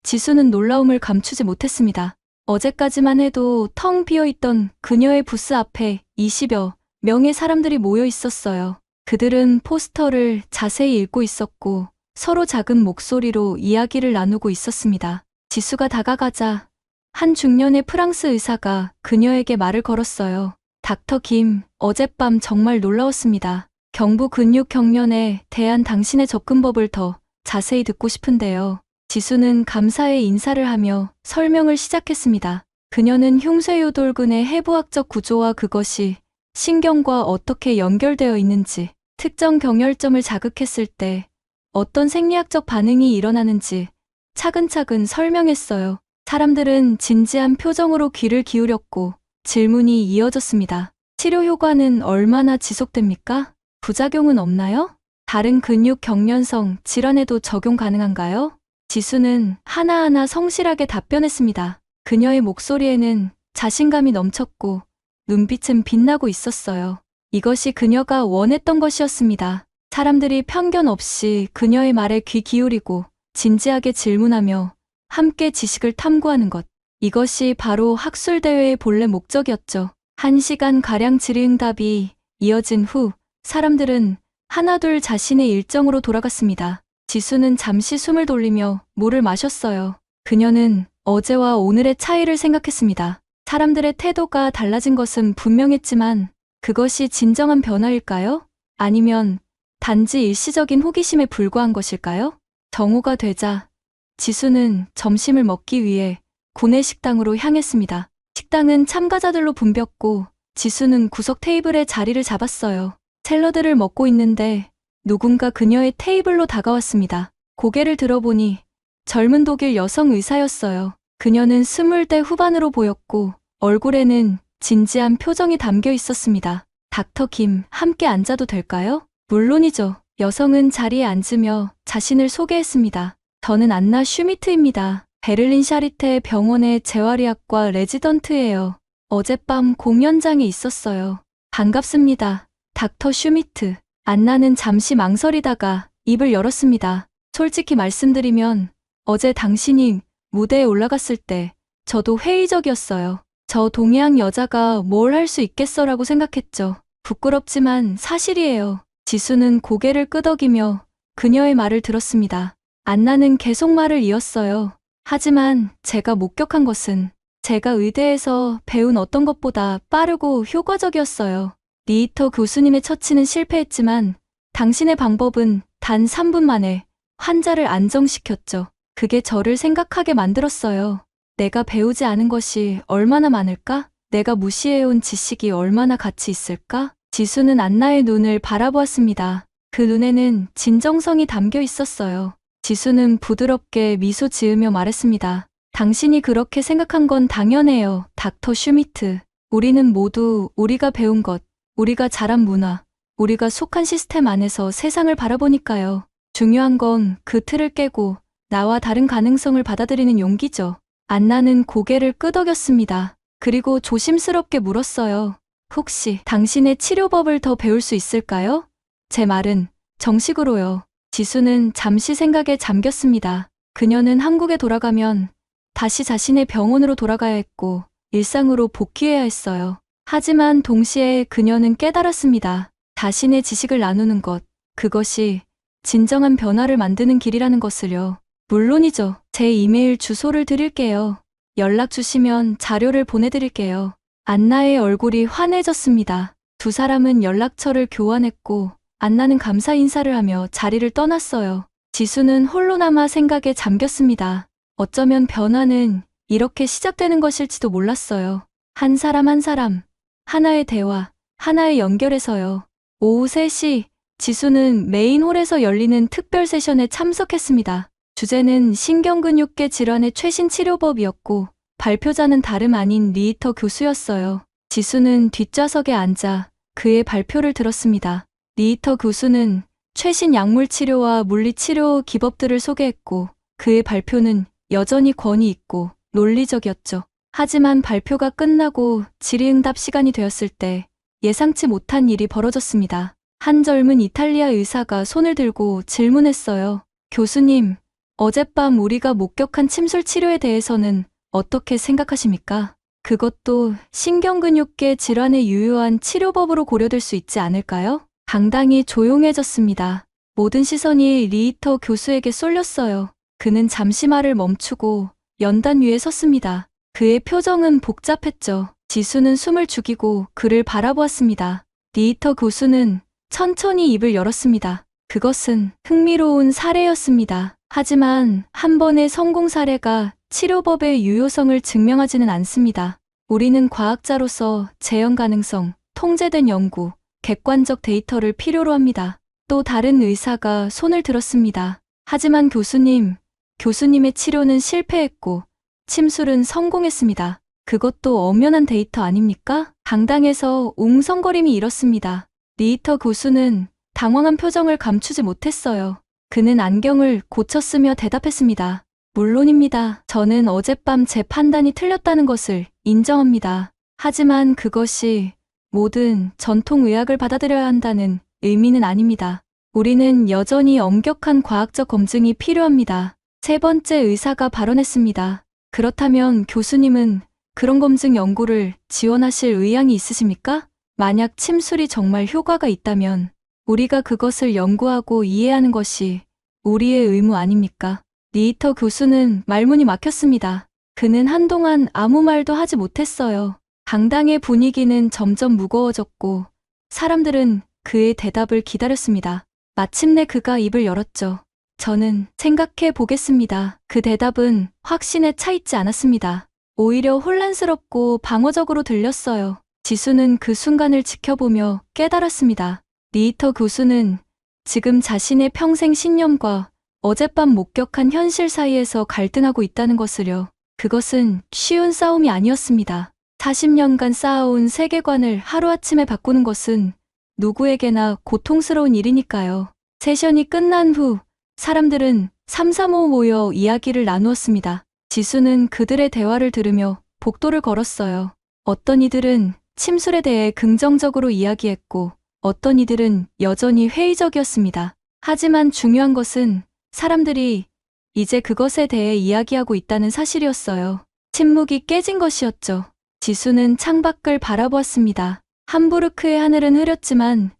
지수는 놀라움을 감추지 못했습니다. 어제까지만 해도 텅 비어있던 그녀의 부스 앞에 20여 명의 사람들이 모여 있었어요. 그들은 포스터를 자세히 읽고 있었고 서로 작은 목소리로 이야기를 나누고 있었습니다. 지수가 다가가자 한 중년의 프랑스 의사가 그녀에게 말을 걸었어요. 닥터 김, 어젯밤 정말 놀라웠습니다. 경부 근육 경련에 대한 당신의 접근법을 더 자세히 듣고 싶은데요. 지수는 감사의 인사를 하며 설명을 시작했습니다. 그녀는 흉쇄요돌근의 해부학적 구조와 그것이 신경과 어떻게 연결되어 있는지, 특정 경혈점을 자극했을 때 어떤 생리학적 반응이 일어나는지 차근차근 설명했어요. 사람들은 진지한 표정으로 귀를 기울였고 질문이 이어졌습니다. 치료 효과는 얼마나 지속됩니까? 부작용은 없나요? 다른 근육 경련성 질환에도 적용 가능한가요? 지수는 하나하나 성실하게 답변했습니다. 그녀의 목소리에는 자신감이 넘쳤고 눈빛은 빛나고 있었어요. 이것이 그녀가 원했던 것이었습니다. 사람들이 편견 없이 그녀의 말에 귀 기울이고 진지하게 질문하며 함께 지식을 탐구하는 것. 이것이 바로 학술대회의 본래 목적이었죠. 1시간가량 질의응답이 이어진 후 사람들은 하나둘 자신의 일정으로 돌아갔습니다. 지수는 잠시 숨을 돌리며 물을 마셨어요. 그녀는 어제와 오늘의 차이를 생각했습니다. 사람들의 태도가 달라진 것은 분명했지만 그것이 진정한 변화일까요? 아니면 단지 일시적인 호기심에 불과한 것일까요? 정오가 되자 지수는 점심을 먹기 위해 구내식당으로 향했습니다. 식당은 참가자들로 붐볐고 지수는 구석 테이블에 자리를 잡았어요. 샐러드를 먹고 있는데 누군가 그녀의 테이블로 다가왔습니다. 고개를 들어보니 젊은 독일 여성 의사였어요. 그녀는 20대 후반으로 보였고 얼굴에는 진지한 표정이 담겨 있었습니다. 닥터 김, 함께 앉아도 될까요? 물론이죠. 여성은 자리에 앉으며 자신을 소개했습니다. 저는 안나 슈미트입니다. 베를린 샤리테 병원의 재활의학과 레지던트예요. 어젯밤 공연장에 있었어요. 반갑습니다. 닥터 슈미트. 안나는 잠시 망설이다가 입을 열었습니다. 솔직히 말씀드리면 어제 당신이 무대에 올라갔을 때 저도 회의적이었어요. 저 동양 여자가 뭘 할 수 있겠어라고 생각했죠. 부끄럽지만 사실이에요. 지수는 고개를 끄덕이며 그녀의 말을 들었습니다. 안나는 계속 말을 이었어요. 하지만 제가 목격한 것은 제가 의대에서 배운 어떤 것보다 빠르고 효과적이었어요. 리히터 교수님의 처치는 실패했지만 당신의 방법은 단 3분 만에 환자를 안정시켰죠. 그게 저를 생각하게 만들었어요. 내가 배우지 않은 것이 얼마나 많을까? 내가 무시해온 지식이 얼마나 가치 있을까? 지수는 안나의 눈을 바라보았습니다. 그 눈에는 진정성이 담겨 있었어요. 지수는 부드럽게 미소 지으며 말했습니다. 당신이 그렇게 생각한 건 당연해요, 닥터 슈미트. 우리는 모두 우리가 배운 것, 우리가 자란 문화, 우리가 속한 시스템 안에서 세상을 바라보니까요. 중요한 건 그 틀을 깨고 나와 다른 가능성을 받아들이는 용기죠. 안나는 고개를 끄덕였습니다. 그리고 조심스럽게 물었어요. 혹시 당신의 치료법을 더 배울 수 있을까요? 제 말은 정식으로요. 지수는 잠시 생각에 잠겼습니다. 그녀는 한국에 돌아가면 다시 자신의 병원으로 돌아가야 했고 일상으로 복귀해야 했어요. 하지만 동시에 그녀는 깨달았습니다. 자신의 지식을 나누는 것, 그것이 진정한 변화를 만드는 길이라는 것을요. 물론이죠. 제 이메일 주소를 드릴게요. 연락 주시면 자료를 보내드릴게요. 안나의 얼굴이 환해졌습니다. 두 사람은 연락처를 교환했고 안나는 감사 인사를 하며 자리를 떠났어요. 지수는 홀로 남아 생각에 잠겼습니다. 어쩌면 변화는 이렇게 시작되는 것일지도 몰랐어요. 한 사람 한 사람, 하나의 대화, 하나의 연결에서요. 오후 3시, 지수는 메인홀에서 열리는 특별 세션에 참석했습니다. 주제는 신경근육계 질환의 최신 치료법이었고 발표자는 다름 아닌 리히터 교수였어요. 지수는 뒷좌석에 앉아 그의 발표를 들었습니다. 리히터 교수는 최신 약물 치료와 물리치료 기법들을 소개했고 그의 발표는 여전히 권위 있고 논리적이었죠. 하지만 발표가 끝나고 질의응답 시간이 되었을 때 예상치 못한 일이 벌어졌습니다. 한 젊은 이탈리아 의사가 손을 들고 질문했어요. 교수님, 어젯밤 우리가 목격한 침술 치료에 대해서는 어떻게 생각하십니까? 그것도 신경근육계 질환의 유효한 치료법으로 고려될 수 있지 않을까요? 강당이 조용해졌습니다. 모든 시선이 리히터 교수에게 쏠렸어요. 그는 잠시 말을 멈추고 연단 위에 섰습니다. 그의 표정은 복잡했죠. 지수는 숨을 죽이고 그를 바라보았습니다. 리히터 교수는 천천히 입을 열었습니다. 그것은 흥미로운 사례였습니다. 하지만 한 번의 성공 사례가 치료법의 유효성을 증명하지는 않습니다. 우리는 과학자로서 재현 가능성, 통제된 연구, 객관적 데이터를 필요로 합니다. 또 다른 의사가 손을 들었습니다. 하지만 교수님, 교수님의 치료는 실패했고 침술은 성공했습니다. 그것도 엄연한 데이터 아닙니까? 강당에서 웅성거림이 일었습니다. 리히터 교수는 당황한 표정을 감추지 못했어요. 그는 안경을 고쳐 쓰며 대답했습니다. 물론입니다. 저는 어젯밤 제 판단이 틀렸다는 것을 인정합니다. 하지만 그것이 모든 전통의학을 받아들여야 한다는 의미는 아닙니다. 우리는 여전히 엄격한 과학적 검증이 필요합니다. 세 번째 의사가 발언했습니다. 그렇다면 교수님은 그런 검증 연구를 지원하실 의향이 있으십니까? 만약 침술이 정말 효과가 있다면 우리가 그것을 연구하고 이해하는 것이 우리의 의무 아닙니까? 리히터 교수는 말문이 막혔습니다. 그는 한동안 아무 말도 하지 못했어요. 강당의 분위기는 점점 무거워졌고 사람들은 그의 대답을 기다렸습니다. 마침내 그가 입을 열었죠. 저는 생각해 보겠습니다. 그 대답은 확신에 차 있지 않았습니다. 오히려 혼란스럽고 방어적으로 들렸어요. 지수는 그 순간을 지켜보며 깨달았습니다. 리히터 교수는 지금 자신의 평생 신념과 어젯밤 목격한 현실 사이에서 갈등하고 있다는 것을요. 그것은 쉬운 싸움이 아니었습니다. 40년간 쌓아온 세계관을 하루아침에 바꾸는 것은 누구에게나 고통스러운 일이니까요. 세션이 끝난 후 사람들은 삼삼오오 모여 이야기를 나누었습니다. 지수는 그들의 대화를 들으며 복도를 걸었어요. 어떤 이들은 침술에 대해 긍정적으로 이야기했고 어떤 이들은 여전히 회의적이었습니다. 하지만 중요한 것은 사람들이 이제 그것에 대해 이야기하고 있다는 사실이었어요. 침묵이 깨진 것이었죠. 지수는 창밖을 바라보았습니다. 함부르크의 하늘은 흐렸지만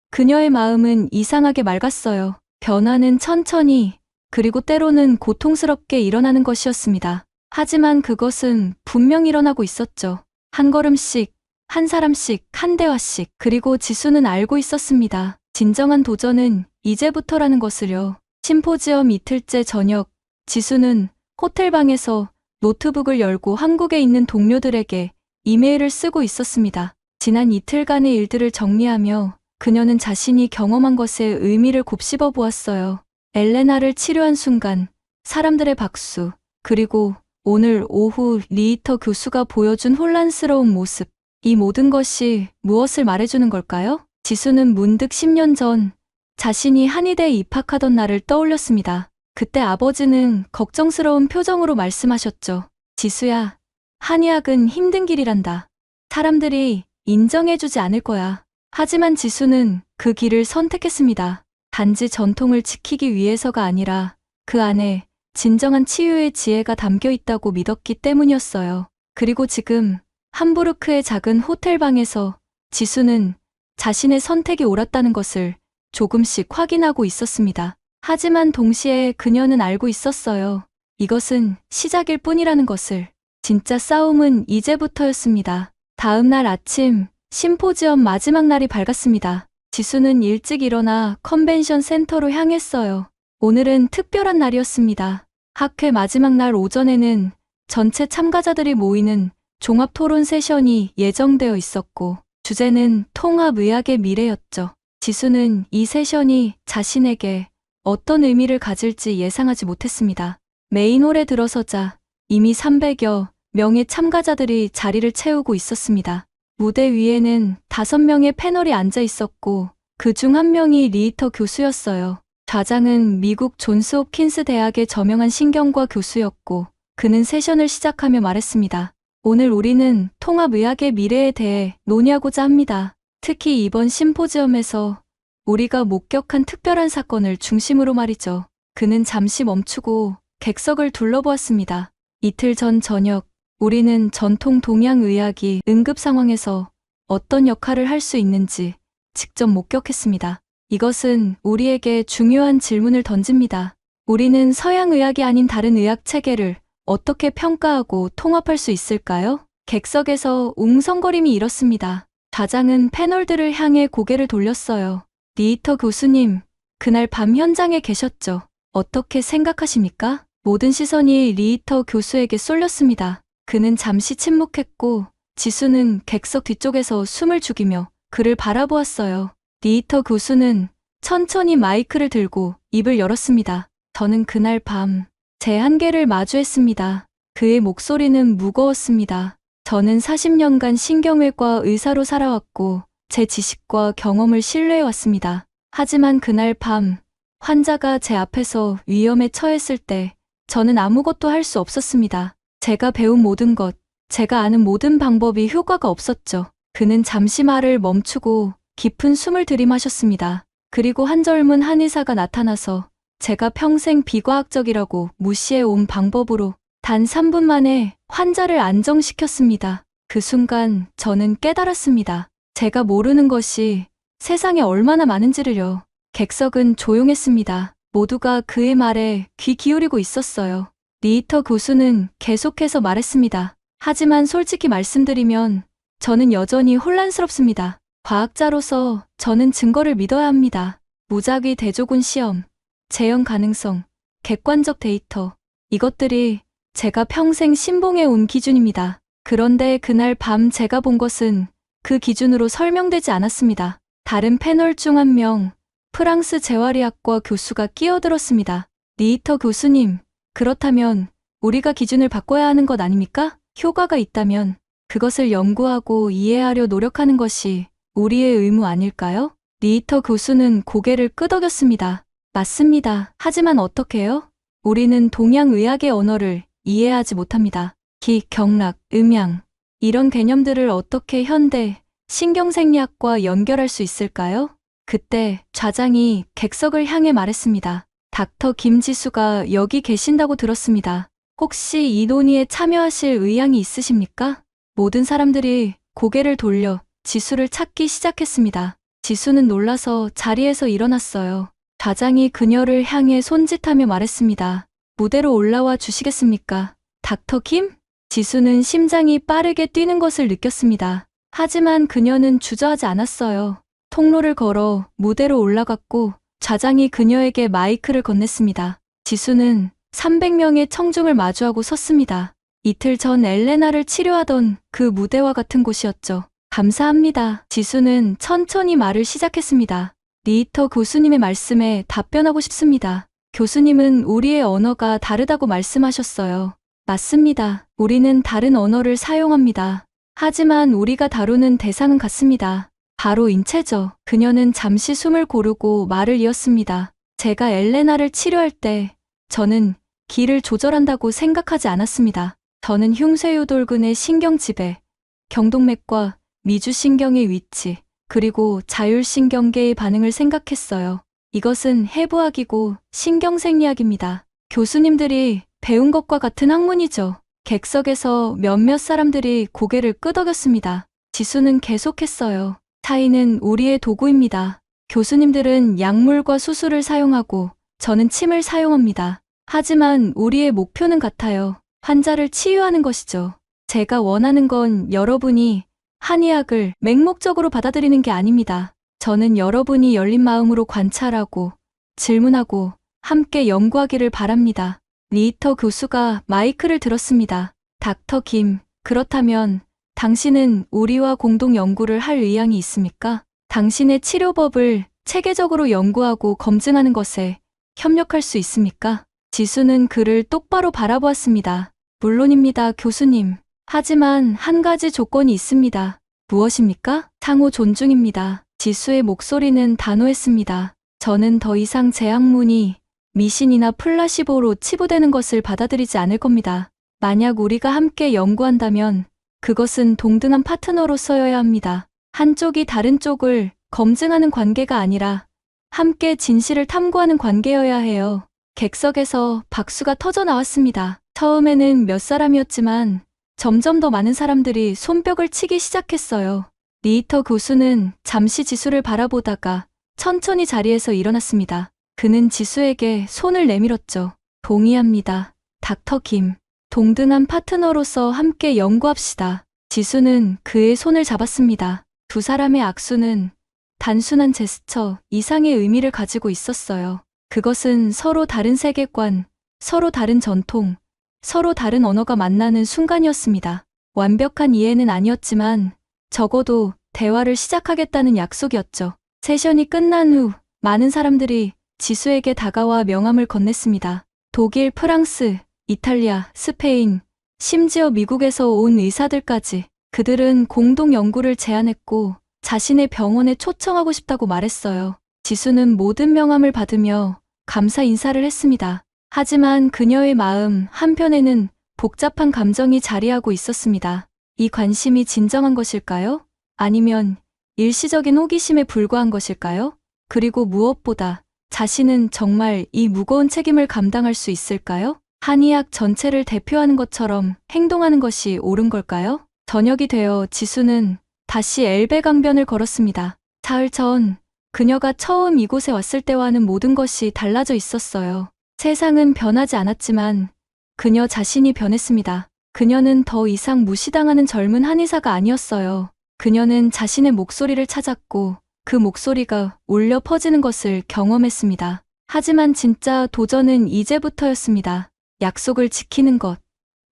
그녀의 마음은 이상하게 맑았어요. 변화는 천천히 그리고 때로는 고통스럽게 일어나는 것이었습니다. 하지만 그것은 분명 일어나고 있었죠. 한 걸음씩, 한 사람씩, 한 대화씩. 그리고 지수는 알고 있었습니다. 진정한 도전은 이제부터라는 것을요. 심포지엄 이틀째 저녁, 지수는 호텔방에서 노트북을 열고 한국에 있는 동료들에게 이메일을 쓰고 있었습니다. 지난 이틀간의 일들을 정리하며 그녀는 자신이 경험한 것의 의미를 곱씹어 보았어요. 엘레나를 치료한 순간, 사람들의 박수, 그리고 오늘 오후 리히터 교수가 보여준 혼란스러운 모습. 이 모든 것이 무엇을 말해주는 걸까요? 지수는 문득 10년 전 자신이 한의대에 입학하던 날을 떠올렸습니다. 그때 아버지는 걱정스러운 표정으로 말씀하셨죠. 지수야, 한의학은 힘든 길이란다. 사람들이 인정해주지 않을 거야. 하지만 지수는 그 길을 선택했습니다. 단지 전통을 지키기 위해서가 아니라 그 안에 진정한 치유의 지혜가 담겨 있다고 믿었기 때문이었어요. 그리고 지금 함부르크의 작은 호텔방에서 지수는 자신의 선택이 옳았다는 것을 조금씩 확인하고 있었습니다. 하지만 동시에 그녀는 알고 있었어요. 이것은 시작일 뿐이라는 것을. 진짜 싸움은 이제부터였습니다. 다음 날 아침, 심포지엄 마지막 날이 밝았습니다. 지수는 일찍 일어나 컨벤션 센터로 향했어요. 오늘은 특별한 날이었습니다. 학회 마지막 날 오전에는 전체 참가자들이 모이는 종합 토론 세션이 예정되어 있었고 주제는 통합의학의 미래였죠. 지수는 이 세션이 자신에게 어떤 의미를 가질지 예상하지 못했습니다. 메인홀에 들어서자 이미 300여 명의 참가자들이 자리를 채우고 있었습니다. 무대 위에는 5명의 패널이 앉아 있었고 그 중 한 명이 리히터 교수였어요. 좌장은 미국 존스 홉킨스 대학의 저명한 신경과 교수였고 그는 세션을 시작하며 말했습니다. 오늘 우리는 통합의학의 미래에 대해 논의하고자 합니다. 특히 이번 심포지엄에서 우리가 목격한 특별한 사건을 중심으로 말이죠. 그는 잠시 멈추고 객석을 둘러보았습니다. 이틀 전 저녁 우리는 전통 동양의학이 응급 상황에서 어떤 역할을 할 수 있는지 직접 목격했습니다. 이것은 우리에게 중요한 질문을 던집니다. 우리는 서양의학이 아닌 다른 의학 체계를 어떻게 평가하고 통합할 수 있을까요? 객석에서 웅성거림이 일었습니다. 좌장은 패널들을 향해 고개를 돌렸어요. 리히터 교수님, 그날 밤 현장에 계셨죠? 어떻게 생각하십니까? 모든 시선이 리히터 교수에게 쏠렸습니다. 그는 잠시 침묵했고 지수는 객석 뒤쪽에서 숨을 죽이며 그를 바라보았어요. 리히터 교수는 천천히 마이크를 들고 입을 열었습니다. 저는 그날 밤 제 한계를 마주했습니다. 그의 목소리는 무거웠습니다. 저는 40년간 신경외과 의사로 살아왔고 제 지식과 경험을 신뢰해왔습니다. 하지만 그날 밤 환자가 제 앞에서 위험에 처했을 때 저는 아무것도 할 수 없었습니다. 제가 배운 모든 것, 제가 아는 모든 방법이 효과가 없었죠. 그는 잠시 말을 멈추고 깊은 숨을 들이마셨습니다. 그리고 한 젊은 한의사가 나타나서 제가 평생 비과학적이라고 무시해온 방법으로 단 3분 만에 환자를 안정시켰습니다. 그 순간 저는 깨달았습니다. 제가 모르는 것이 세상에 얼마나 많은지를요. 객석은 조용했습니다. 모두가 그의 말에 귀 기울이고 있었어요. 리히터 교수는 계속해서 말했습니다. 하지만 솔직히 말씀드리면 저는 여전히 혼란스럽습니다. 과학자로서 저는 증거를 믿어야 합니다. 무작위 대조군 시험, 재현 가능성, 객관적 데이터, 이것들이 제가 평생 신봉해 온 기준입니다. 그런데 그날 밤 제가 본 것은 그 기준으로 설명되지 않았습니다. 다른 패널 중 한 명, 프랑스 재활의학과 교수가 끼어들었습니다. 리히터 교수님, 그렇다면 우리가 기준을 바꿔야 하는 것 아닙니까? 효과가 있다면 그것을 연구하고 이해하려 노력하는 것이 우리의 의무 아닐까요? 리히터 교수는 고개를 끄덕였습니다. 맞습니다. 하지만 어떻게요? 우리는 동양의학의 언어를 이해하지 못합니다. 기, 경락, 음양, 이런 개념들을 어떻게 현대 신경생리학과 연결할 수 있을까요? 그때 좌장이 객석을 향해 말했습니다. 닥터 김지수가 여기 계신다고 들었습니다. 혹시 이 논의에 참여하실 의향이 있으십니까? 모든 사람들이 고개를 돌려 지수를 찾기 시작했습니다. 지수는 놀라서 자리에서 일어났어요. 좌장이 그녀를 향해 손짓하며 말했습니다. 무대로 올라와 주시겠습니까? 닥터 김? 지수는 심장이 빠르게 뛰는 것을 느꼈습니다. 하지만 그녀는 주저하지 않았어요. 통로를 걸어 무대로 올라갔고 좌장이 그녀에게 마이크를 건넸습니다. 지수는 300명의 청중을 마주하고 섰습니다. 이틀 전 엘레나를 치료하던 그 무대와 같은 곳이었죠. 감사합니다. 지수는 천천히 말을 시작했습니다. 리히터 교수님의 말씀에 답변하고 싶습니다. 교수님은 우리의 언어가 다르다고 말씀하셨어요. 맞습니다. 우리는 다른 언어를 사용합니다. 하지만 우리가 다루는 대상은 같습니다. 바로 인체죠. 그녀는 잠시 숨을 고르고 말을 이었습니다. 제가 엘레나를 치료할 때 저는 기를 조절한다고 생각하지 않았습니다. 저는 흉쇄유돌근의 신경지배, 경동맥과 미주신경의 위치, 그리고 자율신경계의 반응을 생각했어요. 이것은 해부학이고 신경생리학입니다. 교수님들이 배운 것과 같은 학문이죠. 객석에서 몇몇 사람들이 고개를 끄덕였습니다. 지수는 계속했어요. 차이는 우리의 도구입니다. 교수님들은 약물과 수술을 사용하고 저는 침을 사용합니다. 하지만 우리의 목표는 같아요. 환자를 치유하는 것이죠. 제가 원하는 건 여러분이 한의학을 맹목적으로 받아들이는 게 아닙니다. 저는 여러분이 열린 마음으로 관찰하고 질문하고 함께 연구하기를 바랍니다. 리히터 교수가 마이크를 들었습니다. 닥터 김, 그렇다면 당신은 우리와 공동 연구를 할 의향이 있습니까? 당신의 치료법을 체계적으로 연구하고 검증하는 것에 협력할 수 있습니까? 지수는 그를 똑바로 바라보았습니다. 물론입니다, 교수님. 하지만 한 가지 조건이 있습니다. 무엇입니까? 상호 존중입니다. 지수의 목소리는 단호했습니다. 저는 더 이상 제 학문이 미신이나 플라시보로 치부되는 것을 받아들이지 않을 겁니다. 만약 우리가 함께 연구한다면 그것은 동등한 파트너로서여야 합니다. 한쪽이 다른 쪽을 검증하는 관계가 아니라 함께 진실을 탐구하는 관계여야 해요. 객석에서 박수가 터져 나왔습니다. 처음에는 몇 사람이었지만 점점 더 많은 사람들이 손뼉을 치기 시작했어요. 리히터 교수는 잠시 지수를 바라보다가 천천히 자리에서 일어났습니다. 그는 지수에게 손을 내밀었죠. 동의합니다. 닥터 김. 동등한 파트너로서 함께 연구합시다. 지수는 그의 손을 잡았습니다. 두 사람의 악수는 단순한 제스처 이상의 의미를 가지고 있었어요. 그것은 서로 다른 세계관, 서로 다른 전통, 서로 다른 언어가 만나는 순간이었습니다. 완벽한 이해는 아니었지만 적어도 대화를 시작하겠다는 약속이었죠. 세션이 끝난 후 많은 사람들이 지수에게 다가와 명함을 건넸습니다. 독일, 프랑스, 이탈리아, 스페인, 심지어 미국에서 온 의사들까지 그들은 공동 연구를 제안했고 자신의 병원에 초청하고 싶다고 말했어요. 지수는 모든 명함을 받으며 감사 인사를 했습니다. 하지만 그녀의 마음 한편에는 복잡한 감정이 자리하고 있었습니다. 이 관심이 진정한 것일까요? 아니면 일시적인 호기심에 불과한 것일까요? 그리고 무엇보다 자신은 정말 이 무거운 책임을 감당할 수 있을까요? 한의학 전체를 대표하는 것처럼 행동하는 것이 옳은 걸까요? 저녁이 되어 지수는 다시 엘베 강변을 걸었습니다. 사흘 전 그녀가 처음 이곳에 왔을 때와는 모든 것이 달라져 있었어요. 세상은 변하지 않았지만 그녀 자신이 변했습니다. 그녀는 더 이상 무시당하는 젊은 한의사가 아니었어요. 그녀는 자신의 목소리를 찾았고 그 목소리가 울려 퍼지는 것을 경험했습니다. 하지만 진짜 도전은 이제부터였습니다. 약속을 지키는 것,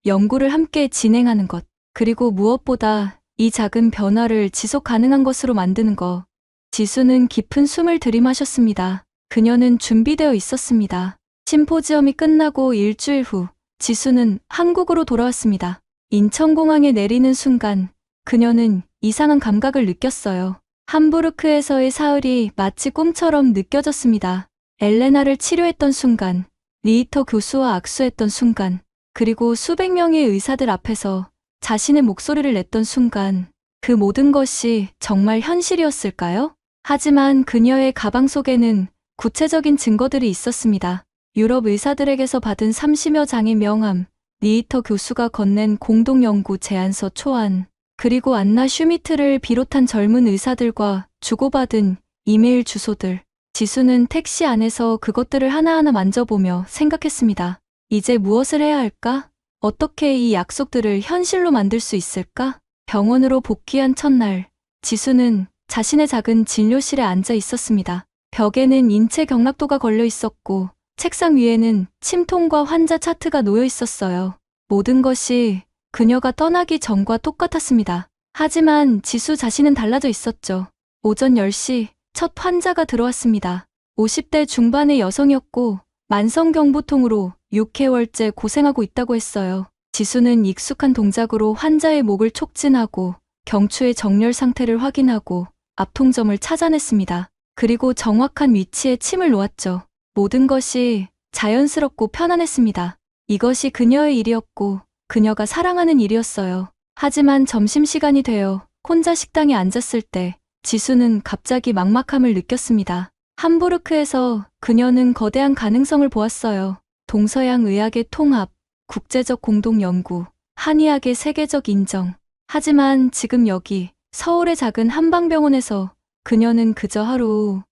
연구를 함께 진행하는 것, 그리고 무엇보다 이 작은 변화를 지속 가능한 것으로 만드는 것. 지수는 깊은 숨을 들이마셨습니다. 그녀는 준비되어 있었습니다. 심포지엄이 끝나고 일주일 후, 지수는 한국으로 돌아왔습니다. 인천공항에 내리는 순간, 그녀는 이상한 감각을 느꼈어요. 함부르크에서의 사흘이 마치 꿈처럼 느껴졌습니다. 엘레나를 치료했던 순간, 리히터 교수와 악수했던 순간, 그리고 수백 명의 의사들 앞에서 자신의 목소리를 냈던 순간, 그 모든 것이 정말 현실이었을까요? 하지만 그녀의 가방 속에는 구체적인 증거들이 있었습니다. 유럽 의사들에게서 받은 30여 장의 명함, 리히터 교수가 건넨 공동연구 제안서 초안, 그리고 안나 슈미트를 비롯한 젊은 의사들과 주고받은 이메일 주소들. 지수는 택시 안에서 그것들을 하나하나 만져보며 생각했습니다. 이제 무엇을 해야 할까? 어떻게 이 약속들을 현실로 만들 수 있을까? 병원으로 복귀한 첫날, 지수는 자신의 작은 진료실에 앉아 있었습니다. 벽에는 인체 경락도가 걸려 있었고, 책상 위에는 침통과 환자 차트가 놓여 있었어요. 모든 것이 그녀가 떠나기 전과 똑같았습니다. 하지만 지수 자신은 달라져 있었죠. 오전 10시 첫 환자가 들어왔습니다. 50대 중반의 여성이었고 만성경부통으로 6개월째 고생하고 있다고 했어요. 지수는 익숙한 동작으로 환자의 목을 촉진하고 경추의 정렬 상태를 확인하고 압통점을 찾아냈습니다. 그리고 정확한 위치에 침을 놓았죠. 모든 것이 자연스럽고 편안했습니다. 이것이 그녀의 일이었고 그녀가 사랑하는 일이었어요. 하지만 점심시간이 되어 혼자 식당에 앉았을 때 지수는 갑자기 막막함을 느꼈습니다. 함부르크에서 그녀는 거대한 가능성을 보았어요. 동서양 의학의 통합, 국제적 공동연구, 한의학의 세계적 인정. 하지만 지금 여기 서울의 작은 한방병원에서 그녀는 그저 하루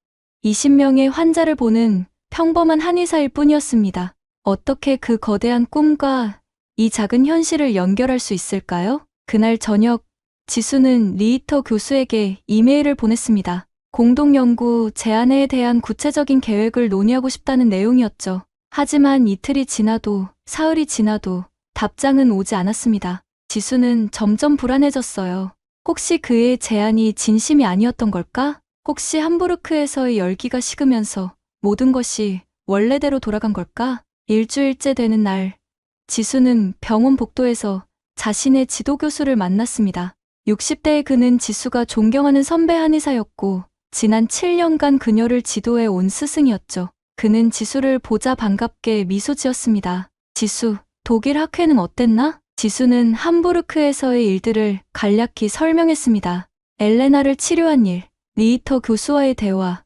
20명의 환자를 보는 평범한 한의사일 뿐이었습니다. 어떻게 그 거대한 꿈과 이 작은 현실을 연결할 수 있을까요? 그날 저녁, 지수는 리히터 교수에게 이메일을 보냈습니다. 공동연구 제안에 대한 구체적인 계획을 논의하고 싶다는 내용이었죠. 하지만 이틀이 지나도 사흘이 지나도 답장은 오지 않았습니다. 지수는 점점 불안해졌어요. 혹시 그의 제안이 진심이 아니었던 걸까? 혹시 함부르크에서의 열기가 식으면서 모든 것이 원래대로 돌아간 걸까? 일주일째 되는 날, 지수는 병원 복도에서 자신의 지도교수를 만났습니다. 60대의 그는 지수가 존경하는 선배 한의사였고 지난 7년간 그녀를 지도해 온 스승이었죠. 그는 지수를 보자 반갑게 미소 지었습니다. 지수, 독일 학회는 어땠나? 지수는 함부르크에서의 일들을 간략히 설명했습니다. 엘레나를 치료한 일, 리히터 교수와의 대화,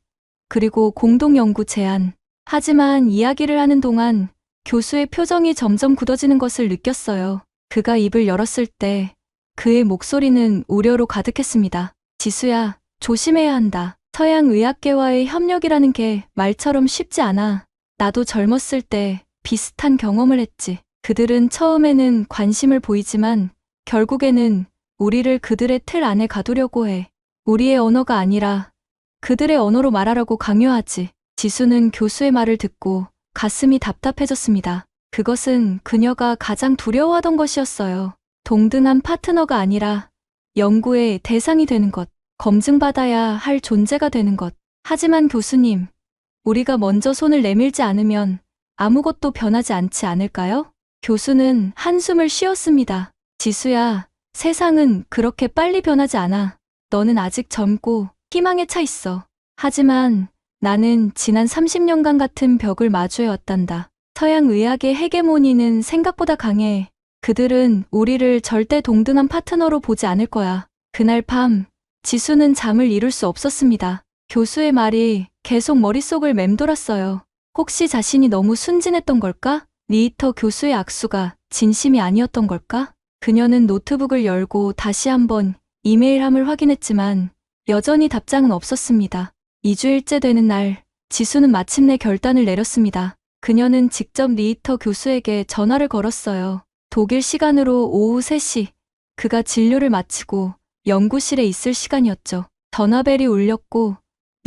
그리고 공동연구 제안. 하지만 이야기를 하는 동안 교수의 표정이 점점 굳어지는 것을 느꼈어요. 그가 입을 열었을 때 그의 목소리는 우려로 가득했습니다. 지수야, 조심해야 한다. 서양 의학계와의 협력이라는 게 말처럼 쉽지 않아. 나도 젊었을 때 비슷한 경험을 했지. 그들은 처음에는 관심을 보이지만 결국에는 우리를 그들의 틀 안에 가두려고 해. 우리의 언어가 아니라 그들의 언어로 말하라고 강요하지. 지수는 교수의 말을 듣고 가슴이 답답해졌습니다. 그것은 그녀가 가장 두려워하던 것이었어요. 동등한 파트너가 아니라 연구의 대상이 되는 것, 검증받아야 할 존재가 되는 것. 하지만 교수님, 우리가 먼저 손을 내밀지 않으면 아무것도 변하지 않지 않을까요? 교수는 한숨을 쉬었습니다. 지수야, 세상은 그렇게 빨리 변하지 않아. 너는 아직 젊고 희망에 차 있어. 하지만 나는 지난 30년간 같은 벽을 마주해왔단다. 서양 의학의 헤게모니는 생각보다 강해. 그들은 우리를 절대 동등한 파트너로 보지 않을 거야. 그날 밤, 지수는 잠을 이룰 수 없었습니다. 교수의 말이 계속 머릿속을 맴돌았어요. 혹시 자신이 너무 순진했던 걸까? 리히터 교수의 악수가 진심이 아니었던 걸까? 그녀는 노트북을 열고 다시 한번 이메일함을 확인했지만 여전히 답장은 없었습니다. 2주일째 되는 날, 지수는 마침내 결단을 내렸습니다. 그녀는 직접 리히터 교수에게 전화를 걸었어요. 독일 시간으로 오후 3시, 그가 진료를 마치고 연구실에 있을 시간이었죠. 전화벨이 울렸고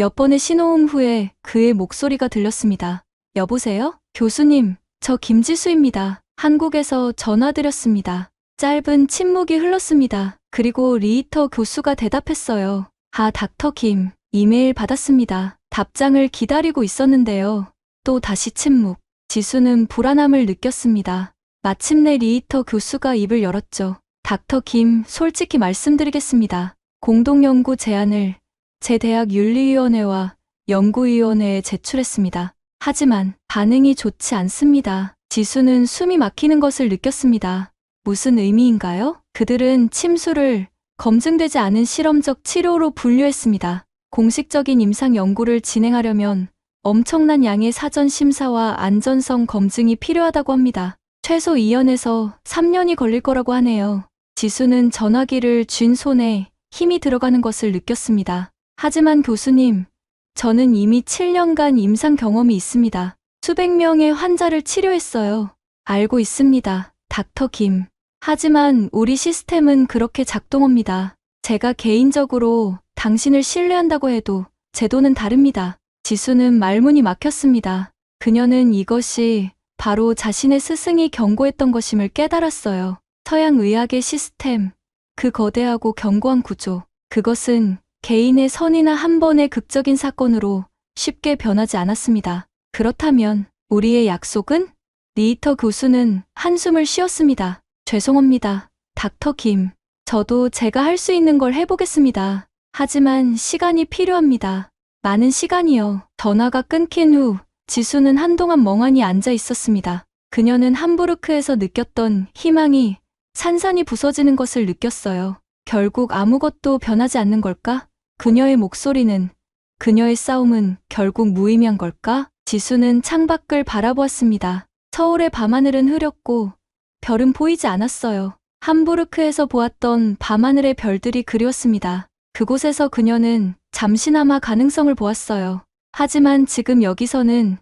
몇 번의 신호음 후에 그의 목소리가 들렸습니다. 여보세요? 교수님, 저 김지수입니다. 한국에서 전화드렸습니다. 짧은 침묵이 흘렀습니다. 그리고 리히터 교수가 대답했어요. 닥터 김, 이메일 받았습니다. 답장을 기다리고 있었는데요. 또 다시 침묵. 지수는 불안함을 느꼈습니다. 마침내 리히터 교수가 입을 열었죠. 닥터 김, 솔직히 말씀드리겠습니다. 공동연구 제안을 제 대학 윤리위원회와 연구위원회에 제출했습니다. 하지만 반응이 좋지 않습니다. 지수는 숨이 막히는 것을 느꼈습니다. 무슨 의미인가요? 그들은 침수를 검증되지 않은 실험적 치료로 분류했습니다. 공식적인 임상 연구를 진행하려면 엄청난 양의 사전 심사와 안전성 검증이 필요하다고 합니다. 최소 2년에서 3년이 걸릴 거라고 하네요. 지수는 전화기를 쥔 손에 힘이 들어가는 것을 느꼈습니다. 하지만 교수님, 저는 이미 7년간 임상 경험이 있습니다. 수백 명의 환자를 치료했어요. 알고 있습니다. 닥터 김. 하지만 우리 시스템은 그렇게 작동합니다. 제가 개인적으로 당신을 신뢰한다고 해도 제도는 다릅니다. 지수는 말문이 막혔습니다. 그녀는 이것이 바로 자신의 스승이 경고했던 것임을 깨달았어요. 서양 의학의 시스템, 그 거대하고 견고한 구조, 그것은 개인의 선이나 한 번의 극적인 사건으로 쉽게 변하지 않았습니다. 그렇다면 우리의 약속은? 리히터 교수는 한숨을 쉬었습니다. 죄송합니다. 닥터 김. 저도 제가 할 수 있는 걸 해보겠습니다. 하지만 시간이 필요합니다. 많은 시간이요. 전화가 끊긴 후 지수는 한동안 멍하니 앉아 있었습니다. 그녀는 함부르크에서 느꼈던 희망이 산산이 부서지는 것을 느꼈어요. 결국 아무것도 변하지 않는 걸까? 그녀의 목소리는, 그녀의 싸움은 결국 무의미한 걸까? 지수는 창밖을 바라보았습니다. 서울의 밤하늘은 흐렸고 별은 보이지 않았어요. 함부르크에서 보았던 밤하늘의 별들이 그리웠습니다. 그곳에서 그녀는 잠시나마 가능성을 보았어요. 하지만 지금 여기서는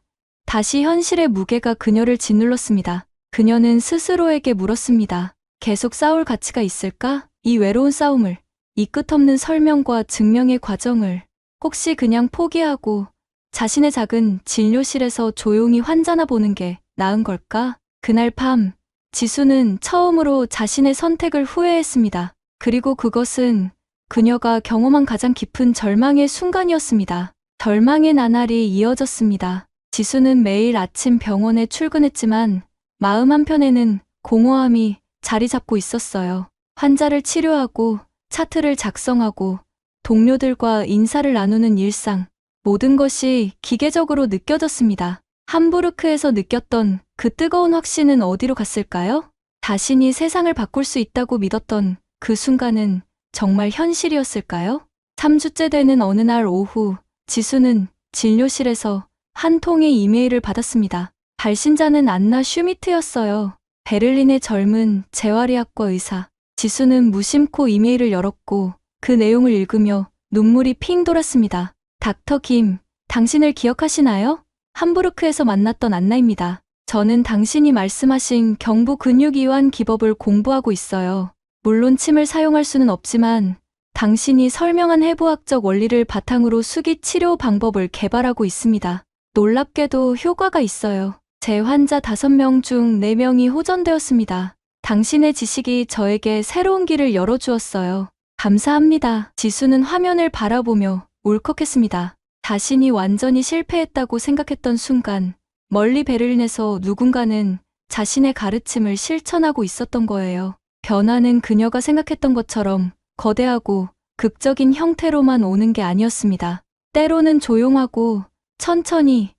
다시 현실의 무게가 그녀를 짓눌렀습니다. 그녀는 스스로에게 물었습니다. 계속 싸울 가치가 있을까? 이 외로운 싸움을, 이 끝없는 설명과 증명의 과정을 혹시 그냥 포기하고 자신의 작은 진료실에서 조용히 환자나 보는 게 나은 걸까? 그날 밤, 지수는 처음으로 자신의 선택을 후회했습니다. 그리고 그것은 그녀가 경험한 가장 깊은 절망의 순간이었습니다. 절망의 나날이 이어졌습니다. 지수는 매일 아침 병원에 출근했지만 마음 한편에는 공허함이 자리 잡고 있었어요. 환자를 치료하고 차트를 작성하고 동료들과 인사를 나누는 일상, 모든 것이 기계적으로 느껴졌습니다. 함부르크에서 느꼈던 그 뜨거운 확신은 어디로 갔을까요? 자신이 세상을 바꿀 수 있다고 믿었던 그 순간은 정말 현실이었을까요? 3주째 되는 어느 날 오후, 지수는 진료실에서 한 통의 이메일을 받았습니다. 발신자는 안나 슈미트였어요. 베를린의 젊은 재활의학과 의사. 지수는 무심코 이메일을 열었고 그 내용을 읽으며 눈물이 핑 돌았습니다. 닥터 김, 당신을 기억하시나요? 함부르크에서 만났던 안나입니다. 저는 당신이 말씀하신 경부 근육이완 기법을 공부하고 있어요. 물론 침을 사용할 수는 없지만 당신이 설명한 해부학적 원리를 바탕으로 수기 치료 방법을 개발하고 있습니다. 놀랍게도 효과가 있어요. 제 환자 5명 중 4명이 호전되었습니다. 당신의 지식이 저에게 새로운 길을 열어주었어요. 감사합니다. 지수는 화면을 바라보며 울컥했습니다. 자신이 완전히 실패했다고 생각했던 순간 멀리 베를린에서 누군가는 자신의 가르침을 실천하고 있었던 거예요. 변화는 그녀가 생각했던 것처럼 거대하고 극적인 형태로만 오는 게 아니었습니다. 때로는 조용하고 천천히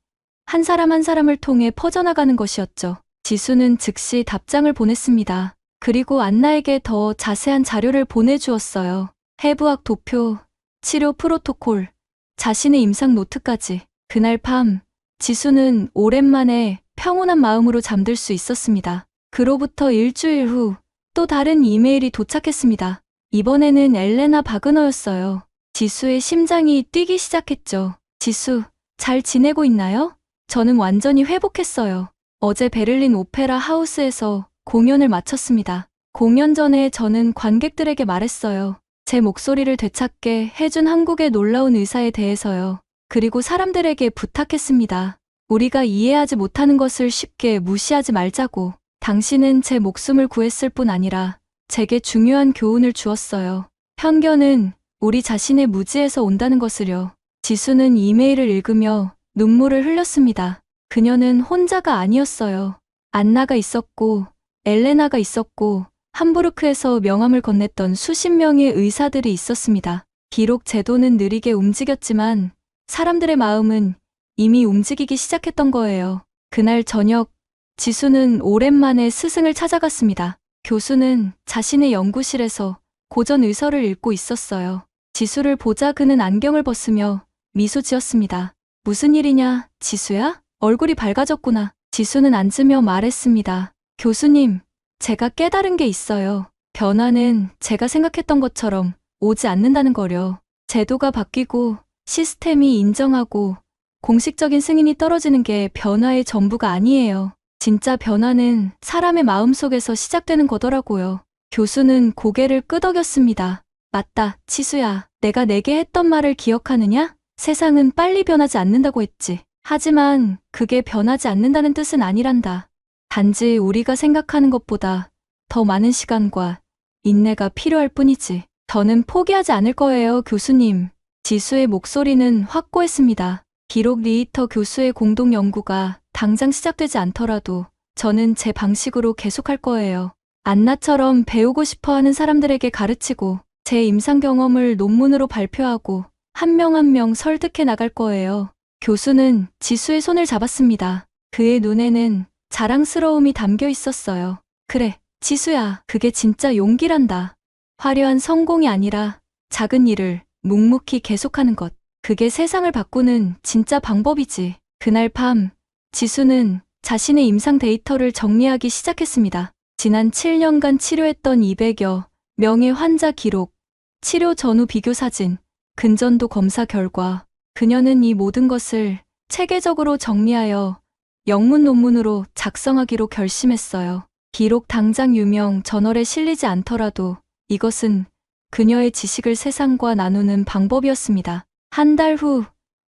한 사람 한 사람을 통해 퍼져나가는 것이었죠. 지수는 즉시 답장을 보냈습니다. 그리고 안나에게 더 자세한 자료를 보내주었어요. 해부학 도표, 치료 프로토콜, 자신의 임상 노트까지. 그날 밤, 지수는 오랜만에 평온한 마음으로 잠들 수 있었습니다. 그로부터 일주일 후 또 다른 이메일이 도착했습니다. 이번에는 엘레나 바그너였어요. 지수의 심장이 뛰기 시작했죠. 지수, 잘 지내고 있나요? 저는 완전히 회복했어요. 어제 베를린 오페라 하우스에서 공연을 마쳤습니다. 공연 전에 저는 관객들에게 말했어요. 제 목소리를 되찾게 해준 한국의 놀라운 의사에 대해서요. 그리고 사람들에게 부탁했습니다. 우리가 이해하지 못하는 것을 쉽게 무시하지 말자고. 당신은 제 목숨을 구했을 뿐 아니라 제게 중요한 교훈을 주었어요. 편견은 우리 자신의 무지에서 온다는 것을요. 지수는 이메일을 읽으며 눈물을 흘렸습니다. 그녀는 혼자가 아니었어요. 안나가 있었고, 엘레나가 있었고, 함부르크에서 명함을 건넸던 수십 명의 의사들이 있었습니다. 비록 제도는 느리게 움직였지만 사람들의 마음은 이미 움직이기 시작했던 거예요. 그날 저녁, 지수는 오랜만에 스승을 찾아갔습니다. 교수는 자신의 연구실에서 고전 의서를 읽고 있었어요. 지수를 보자 그는 안경을 벗으며 미소 지었습니다. 무슨 일이냐, 지수야? 얼굴이 밝아졌구나. 지수는 앉으며 말했습니다. 교수님, 제가 깨달은 게 있어요. 변화는 제가 생각했던 것처럼 오지 않는다는 거려. 제도가 바뀌고 시스템이 인정하고 공식적인 승인이 떨어지는 게 변화의 전부가 아니에요. 진짜 변화는 사람의 마음속에서 시작되는 거더라고요. 교수는 고개를 끄덕였습니다. 맞다, 지수야. 내가 내게 했던 말을 기억하느냐? 세상은 빨리 변하지 않는다고 했지. 하지만 그게 변하지 않는다는 뜻은 아니란다. 단지 우리가 생각하는 것보다 더 많은 시간과 인내가 필요할 뿐이지. 저는 포기하지 않을 거예요, 교수님. 지수의 목소리는 확고했습니다. 비록 리히터 교수의 공동 연구가 당장 시작되지 않더라도 저는 제 방식으로 계속할 거예요. 안나처럼 배우고 싶어 하는 사람들에게 가르치고 제 임상 경험을 논문으로 발표하고 한 명 한 명 설득해 나갈 거예요. 교수는 지수의 손을 잡았습니다. 그의 눈에는 자랑스러움이 담겨 있었어요. 그래, 지수야, 그게 진짜 용기란다. 화려한 성공이 아니라 작은 일을 묵묵히 계속하는 것. 그게 세상을 바꾸는 진짜 방법이지. 그날 밤, 지수는 자신의 임상 데이터를 정리하기 시작했습니다. 지난 7년간 치료했던 200여 명의 환자 기록, 치료 전후 비교 사진, 근전도 검사 결과. 그녀는 이 모든 것을 체계적으로 정리하여 영문 논문으로 작성하기로 결심했어요. 비록 당장 유명 저널에 실리지 않더라도 이것은 그녀의 지식을 세상과 나누는 방법이었습니다. 한 달 후,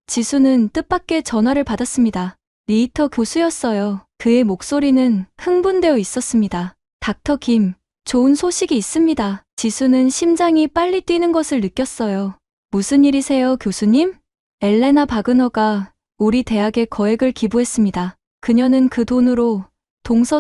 지수는 뜻밖의 전화를 받았습니다. 리히터 교수였어요. 그의 목소리는 흥분되어 있었습니다. 닥터 김, 좋은 소식이 있습니다. 지수는 심장이 빨리 뛰는 것을 느꼈어요. 무슨 일이세요, 교수님? 엘레나 바그너가 우리 대학에 거액을 기부했습니다. 그녀는 그 돈으로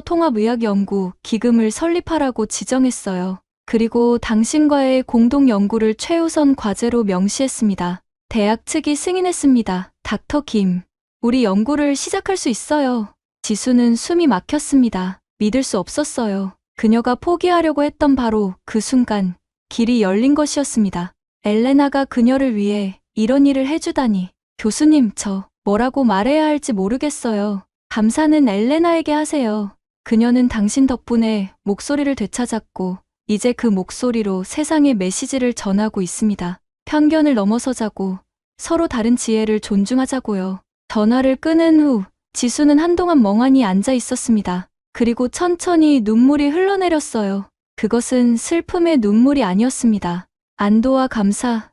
동서통합의학연구 기금을 설립하라고 지정했어요. 그리고 당신과의 공동 연구를 최우선 과제로 명시했습니다. 대학 측이 승인했습니다. 닥터 김, 우리 연구를 시작할 수 있어요. 지수는 숨이 막혔습니다. 믿을 수 없었어요. 그녀가 포기하려고 했던 바로 그 순간 길이 열린 것이었습니다. 엘레나가 그녀를 위해 이런 일을 해주다니. 교수님, 저 뭐라고 말해야 할지 모르겠어요. 감사는 엘레나에게 하세요. 그녀는 당신 덕분에 목소리를 되찾았고 이제 그 목소리로 세상의 메시지를 전하고 있습니다. 편견을 넘어서자고, 서로 다른 지혜를 존중하자고요. 전화를 끊은 후 지수는 한동안 멍하니 앉아 있었습니다. 그리고 천천히 눈물이 흘러내렸어요. 그것은 슬픔의 눈물이 아니었습니다. 안도와 감사,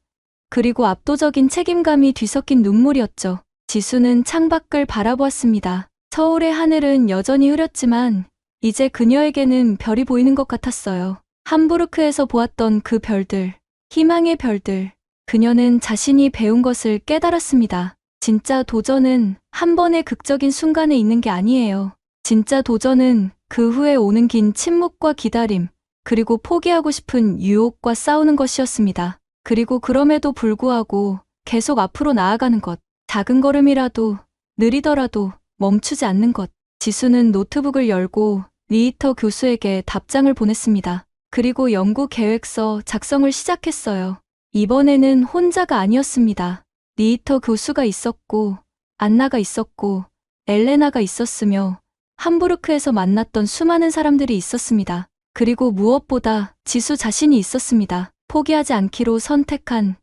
그리고 압도적인 책임감이 뒤섞인 눈물이었죠. 지수는 창밖을 바라보았습니다. 서울의 하늘은 여전히 흐렸지만 이제 그녀에게는 별이 보이는 것 같았어요. 함부르크에서 보았던 그 별들, 희망의 별들. 그녀는 자신이 배운 것을 깨달았습니다. 진짜 도전은 한 번의 극적인 순간에 있는 게 아니에요. 진짜 도전은 그 후에 오는 긴 침묵과 기다림, 그리고 포기하고 싶은 유혹과 싸우는 것이었습니다. 그리고 그럼에도 불구하고 계속 앞으로 나아가는 것. 작은 걸음이라도, 느리더라도 멈추지 않는 것. 지수는 노트북을 열고 리히터 교수에게 답장을 보냈습니다. 그리고 연구 계획서 작성을 시작했어요. 이번에는 혼자가 아니었습니다. 리히터 교수가 있었고, 안나가 있었고, 엘레나가 있었으며, 함부르크에서 만났던 수많은 사람들이 있었습니다. 그리고 무엇보다 지수 자신이 있었습니다. 포기하지 않기로 선택한,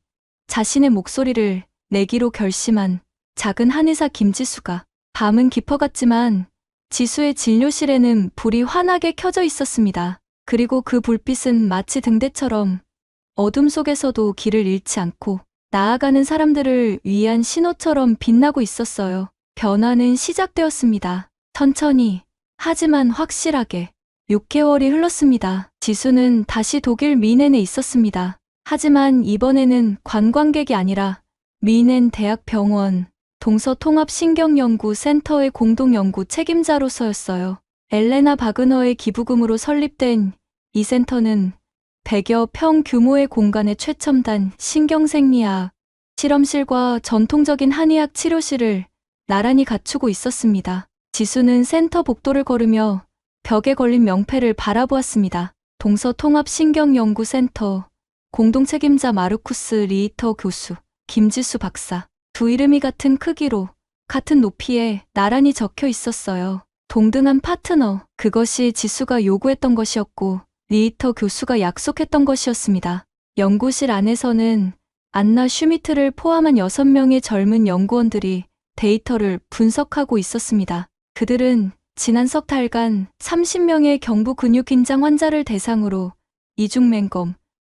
자신의 목소리를 내기로 결심한 작은 한의사 김지수가. 밤은 깊어갔지만 지수의 진료실에는 불이 환하게 켜져 있었습니다. 그리고 그 불빛은 마치 등대처럼 어둠 속에서도 길을 잃지 않고 나아가는 사람들을 위한 신호처럼 빛나고 있었어요. 변화는 시작되었습니다. 천천히, 하지만 확실하게. 6개월이 흘렀습니다. 지수는 다시 독일 미넨에 있었습니다. 하지만 이번에는 관광객이 아니라 미넨 대학병원 동서통합신경연구센터의 공동연구 책임자로서였어요. 엘레나 바그너의 기부금으로 설립된 이 센터는 100여 평 규모의 공간의 최첨단 신경생리학 실험실과 전통적인 한의학 치료실을 나란히 갖추고 있었습니다. 지수는 센터 복도를 걸으며 벽에 걸린 명패를 바라보았습니다. 동서통합신경연구센터 공동책임자 마르쿠스 리히터 교수, 김지수 박사. 두 이름이 같은 크기로 같은 높이에 나란히 적혀 있었어요. 동등한 파트너, 그것이 지수가 요구했던 것이었고 리히터 교수가 약속했던 것이었습니다. 연구실 안에서는 안나 슈미트를 포함한 6명의 젊은 연구원들이 데이터를 분석하고 있었습니다. 그들은 지난 석 달간 30명의 경부 근육 긴장 환자를 대상으로 이중맹검,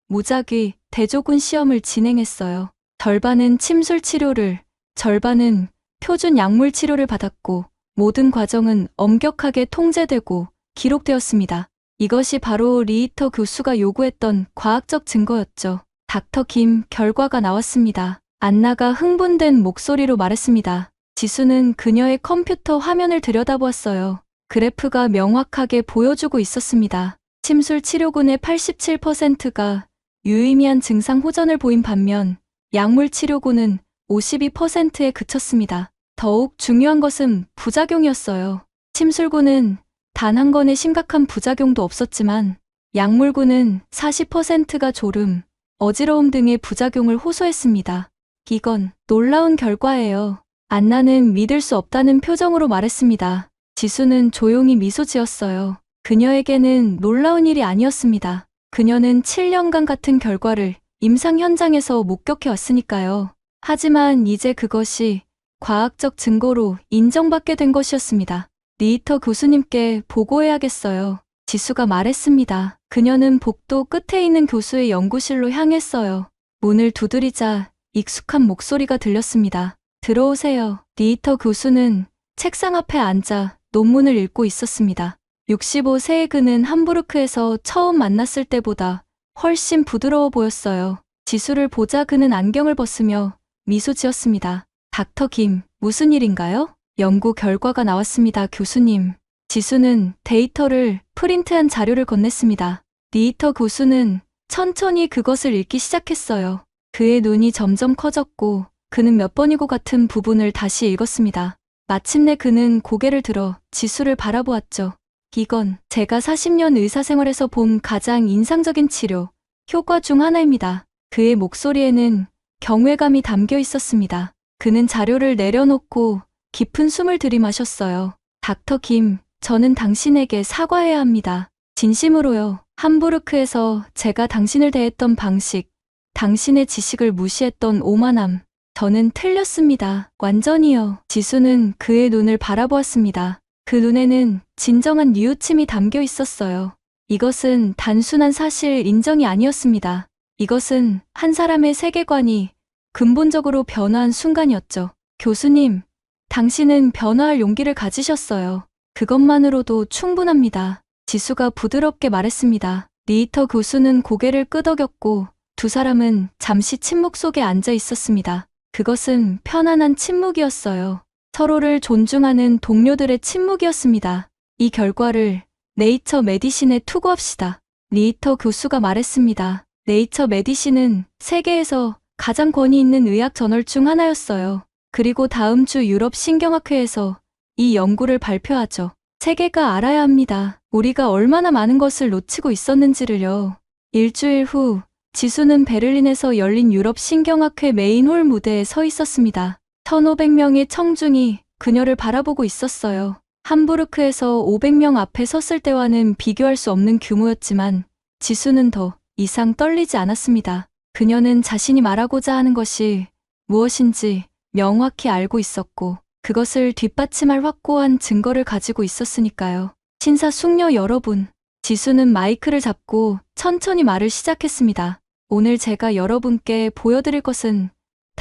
무작위, 대조군 시험을 진행했어요. 절반은 침술 치료를, 절반은 표준 약물 치료를 받았고 모든 과정은 엄격하게 통제되고 기록되었습니다. 이것이 바로 리히터 교수가 요구했던 과학적 증거였죠. 닥터 김, 결과가 나왔습니다. 안나가 흥분된 목소리로 말했습니다. 지수는 그녀의 컴퓨터 화면을 들여다보았어요. 그래프가 명확하게 보여주고 있었습니다. 침술 치료군의 87%가 유의미한 증상 호전을 보인 반면 약물 치료군은 52%에 그쳤습니다. 더욱 중요한 것은 부작용이었어요. 침술군은 단 한 건의 심각한 부작용도 없었지만 약물군은 40%가 졸음, 어지러움 등의 부작용을 호소했습니다. 이건 놀라운 결과예요. 안나는 믿을 수 없다는 표정으로 말했습니다. 지수는 조용히 미소 지었어요. 그녀에게는 놀라운 일이 아니었습니다. 그녀는 7년간 같은 결과를 임상 현장에서 목격해 왔으니까요. 하지만 이제 그것이 과학적 증거로 인정받게 된 것이었습니다. 리히터 교수님께 보고해야겠어요. 지수가 말했습니다. 그녀는 복도 끝에 있는 교수의 연구실로 향했어요. 문을 두드리자 익숙한 목소리가 들렸습니다. 들어오세요. 리히터 교수는 책상 앞에 앉아 논문을 읽고 있었습니다. 65세의 그는 함부르크에서 처음 만났을 때보다 훨씬 부드러워 보였어요. 지수를 보자 그는 안경을 벗으며 미소 지었습니다. 닥터 김, 무슨 일인가요? 연구 결과가 나왔습니다, 교수님. 지수는 데이터를 프린트한 자료를 건넸습니다. 리히터 교수는 천천히 그것을 읽기 시작했어요. 그의 눈이 점점 커졌고 그는 몇 번이고 같은 부분을 다시 읽었습니다. 마침내 그는 고개를 들어 지수를 바라보았죠. 이건 제가 40년 의사생활에서 본 가장 인상적인 치료, 효과 중 하나입니다. 그의 목소리에는 경외감이 담겨 있었습니다. 그는 자료를 내려놓고 깊은 숨을 들이마셨어요. 닥터 김, 저는 당신에게 사과해야 합니다. 진심으로요. 함부르크에서 제가 당신을 대했던 방식, 당신의 지식을 무시했던 오만함, 저는 틀렸습니다. 완전히요. 지수는 그의 눈을 바라보았습니다. 그 눈에는 진정한 뉘우침이 담겨 있었어요. 이것은 단순한 사실 인정이 아니었습니다. 이것은 한 사람의 세계관이 근본적으로 변화한 순간이었죠. 교수님, 당신은 변화할 용기를 가지셨어요. 그것만으로도 충분합니다. 지수가 부드럽게 말했습니다. 리히터 교수는 고개를 끄덕였고 두 사람은 잠시 침묵 속에 앉아 있었습니다. 그것은 편안한 침묵이었어요. 서로를 존중하는 동료들의 침묵이었습니다. 이 결과를 네이처 메디신에 투고합시다. 리히터 교수가 말했습니다. 네이처 메디신은 세계에서 가장 권위 있는 의학 저널 중 하나였어요. 그리고 다음 주 유럽 신경학회에서 이 연구를 발표하죠. 세계가 알아야 합니다. 우리가 얼마나 많은 것을 놓치고 있었는지를요. 일주일 후 지수는 베를린에서 열린 유럽 신경학회 메인홀 무대에 서 있었습니다. 1500명의 청중이 그녀를 바라보고 있었어요. 함부르크에서 500명 앞에 섰을 때와는 비교할 수 없는 규모였지만 지수는 더 이상 떨리지 않았습니다. 그녀는 자신이 말하고자 하는 것이 무엇인지 명확히 알고 있었고 그것을 뒷받침할 확고한 증거를 가지고 있었으니까요. 신사숙녀 여러분, 지수는 마이크를 잡고 천천히 말을 시작했습니다. 오늘 제가 여러분께 보여드릴 것은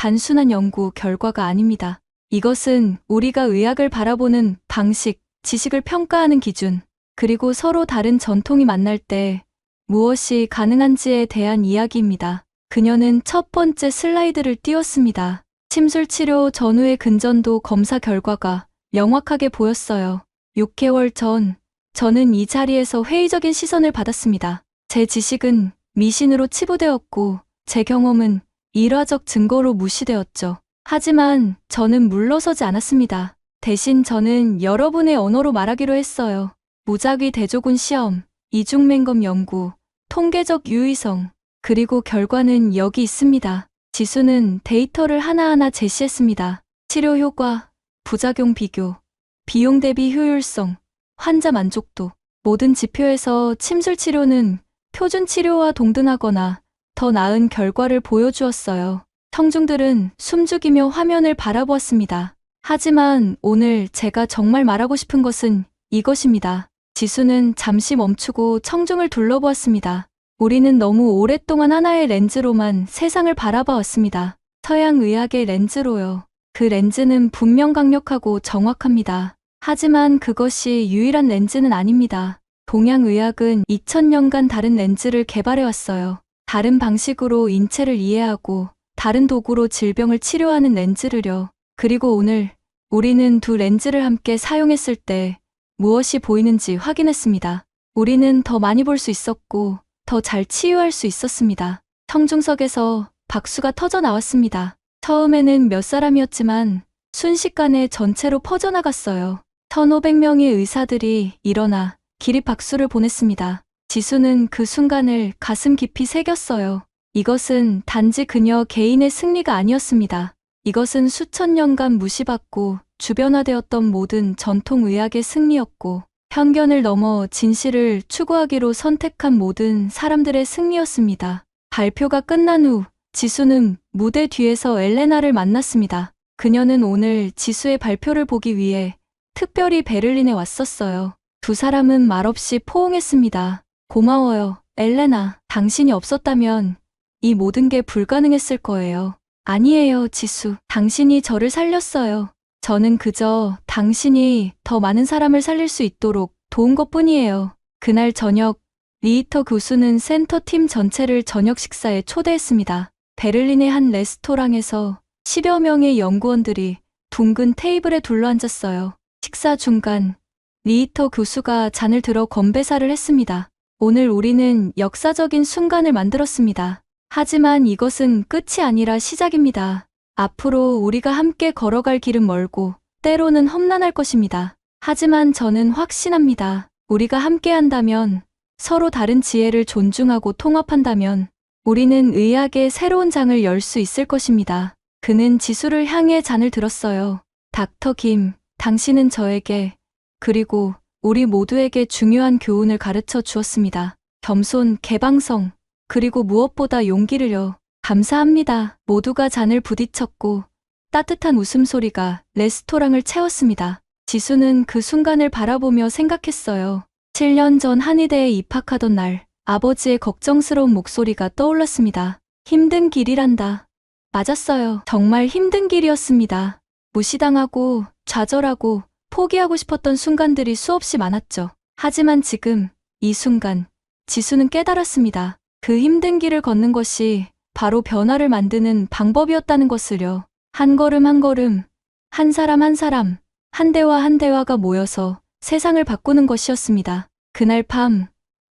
단순한 연구 결과가 아닙니다. 이것은 우리가 의학을 바라보는 방식, 지식을 평가하는 기준, 그리고 서로 다른 전통이 만날 때 무엇이 가능한지에 대한 이야기입니다. 그녀는 첫 번째 슬라이드를 띄웠습니다. 침술 치료 전후의 근전도 검사 결과가 명확하게 보였어요. 6개월 전, 저는 이 자리에서 회의적인 시선을 받았습니다. 제 지식은 미신으로 치부되었고, 제 경험은 일화적 증거로 무시되었죠. 하지만 저는 물러서지 않았습니다. 대신 저는 여러분의 언어로 말하기로 했어요. 무작위 대조군 시험, 이중맹검 연구, 통계적 유의성, 그리고 결과는 여기 있습니다. 지수는 데이터를 하나하나 제시했습니다. 치료 효과, 부작용 비교, 비용 대비 효율성, 환자 만족도. 모든 지표에서 침술 치료는 표준 치료와 동등하거나 더 나은 결과를 보여주었어요. 청중들은 숨죽이며 화면을 바라보았습니다. 하지만 오늘 제가 정말 말하고 싶은 것은 이것입니다. 지수는 잠시 멈추고 청중을 둘러보았습니다. 우리는 너무 오랫동안 하나의 렌즈로만 세상을 바라봐왔습니다. 서양 의학의 렌즈로요. 그 렌즈는 분명 강력하고 정확합니다. 하지만 그것이 유일한 렌즈는 아닙니다. 동양 의학은 2000년간 다른 렌즈를 개발해왔어요. 다른 방식으로 인체를 이해하고 다른 도구로 질병을 치료하는 렌즈를요. 그리고 오늘 우리는 두 렌즈를 함께 사용했을 때 무엇이 보이는지 확인했습니다. 우리는 더 많이 볼 수 있었고 더 잘 치유할 수 있었습니다. 청중석에서 박수가 터져 나왔습니다. 처음에는 몇 사람이었지만 순식간에 전체로 퍼져나갔어요. 1500명의 의사들이 일어나 기립 박수를 보냈습니다. 지수는 그 순간을 가슴 깊이 새겼어요. 이것은 단지 그녀 개인의 승리가 아니었습니다. 이것은 수천 년간 무시받고 주변화되었던 모든 전통의학의 승리였고, 편견을 넘어 진실을 추구하기로 선택한 모든 사람들의 승리였습니다. 발표가 끝난 후 지수는 무대 뒤에서 엘레나를 만났습니다. 그녀는 오늘 지수의 발표를 보기 위해 특별히 베를린에 왔었어요. 두 사람은 말없이 포옹했습니다. 고마워요, 엘레나. 당신이 없었다면 이 모든 게 불가능했을 거예요. 아니에요, 지수. 당신이 저를 살렸어요. 저는 그저 당신이 더 많은 사람을 살릴 수 있도록 도운 것뿐이에요. 그날 저녁, 리히터 교수는 센터팀 전체를 저녁 식사에 초대했습니다. 베를린의 한 레스토랑에서 10여 명의 연구원들이 둥근 테이블에 둘러앉았어요. 식사 중간, 리히터 교수가 잔을 들어 건배사를 했습니다. 오늘 우리는 역사적인 순간을 만들었습니다. 하지만 이것은 끝이 아니라 시작입니다. 앞으로 우리가 함께 걸어갈 길은 멀고 때로는 험난할 것입니다. 하지만 저는 확신합니다. 우리가 함께 한다면, 서로 다른 지혜를 존중하고 통합한다면 우리는 의학의 새로운 장을 열 수 있을 것입니다. 그는 지수를 향해 잔을 들었어요. 닥터 김, 당신은 저에게, 그리고 우리 모두에게 중요한 교훈을 가르쳐 주었습니다. 겸손, 개방성, 그리고 무엇보다 용기를요. 감사합니다. 모두가 잔을 부딪혔고 따뜻한 웃음소리가 레스토랑을 채웠습니다. 지수는 그 순간을 바라보며 생각했어요. 7년 전 한의대에 입학하던 날, 아버지의 걱정스러운 목소리가 떠올랐습니다. 힘든 길이란다. 맞았어요. 정말 힘든 길이었습니다. 무시당하고 좌절하고 포기하고 싶었던 순간들이 수없이 많았죠. 하지만 지금, 이 순간, 지수는 깨달았습니다. 그 힘든 길을 걷는 것이 바로 변화를 만드는 방법이었다는 것을요. 한 걸음 한 걸음, 한 사람 한 사람, 한 대화 한 대화가 모여서 세상을 바꾸는 것이었습니다. 그날 밤,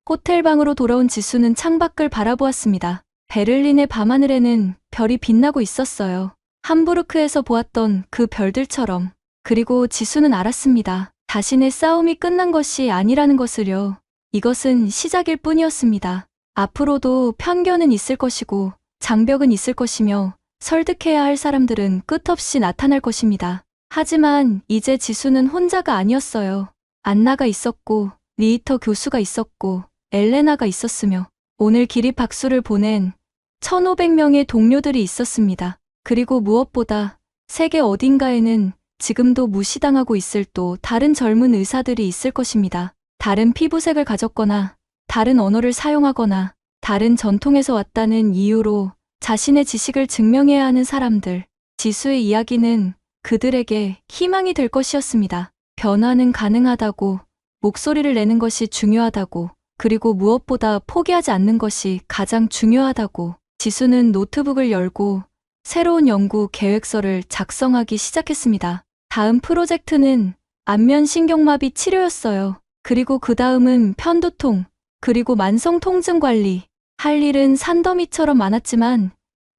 호텔방으로 돌아온 지수는 창밖을 바라보았습니다. 베를린의 밤하늘에는 별이 빛나고 있었어요. 함부르크에서 보았던 그 별들처럼. 그리고 지수는 알았습니다. 자신의 싸움이 끝난 것이 아니라는 것을요. 이것은 시작일 뿐이었습니다. 앞으로도 편견은 있을 것이고 장벽은 있을 것이며 설득해야 할 사람들은 끝없이 나타날 것입니다. 하지만 이제 지수는 혼자가 아니었어요. 안나가 있었고 리히터 교수가 있었고 엘레나가 있었으며 오늘 기립 박수를 보낸 1500명의 동료들이 있었습니다. 그리고 무엇보다 세계 어딘가에는 지금도 무시당하고 있을 또 다른 젊은 의사들이 있을 것입니다. 다른 피부색을 가졌거나 다른 언어를 사용하거나 다른 전통에서 왔다는 이유로 자신의 지식을 증명해야 하는 사람들. 지수의 이야기는 그들에게 희망이 될 것이었습니다. 변화는 가능하다고, 목소리를 내는 것이 중요하다고, 그리고 무엇보다 포기하지 않는 것이 가장 중요하다고. 지수는 노트북을 열고 새로운 연구 계획서를 작성하기 시작했습니다. 다음 프로젝트는 안면신경마비 치료였어요. 그리고 그 다음은 편두통, 그리고 만성 통증 관리. 할 일은 산더미처럼 많았지만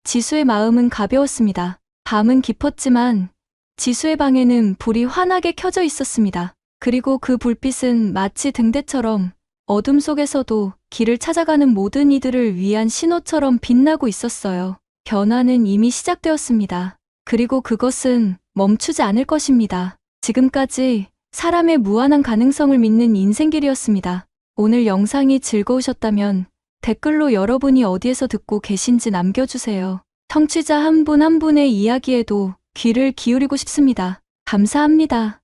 지수의 마음은 가벼웠습니다. 밤은 깊었지만 지수의 방에는 불이 환하게 켜져 있었습니다. 그리고 그 불빛은 마치 등대처럼 어둠 속에서도 길을 찾아가는 모든 이들을 위한 신호처럼 빛나고 있었어요. 변화는 이미 시작되었습니다. 그리고 그것은 멈추지 않을 것입니다. 지금까지 사람의 무한한 가능성을 믿는 인생길이었습니다. 오늘 영상이 즐거우셨다면 댓글로 여러분이 어디에서 듣고 계신지 남겨주세요. 청취자 한 분 한 분의 이야기에도 귀를 기울이고 싶습니다. 감사합니다.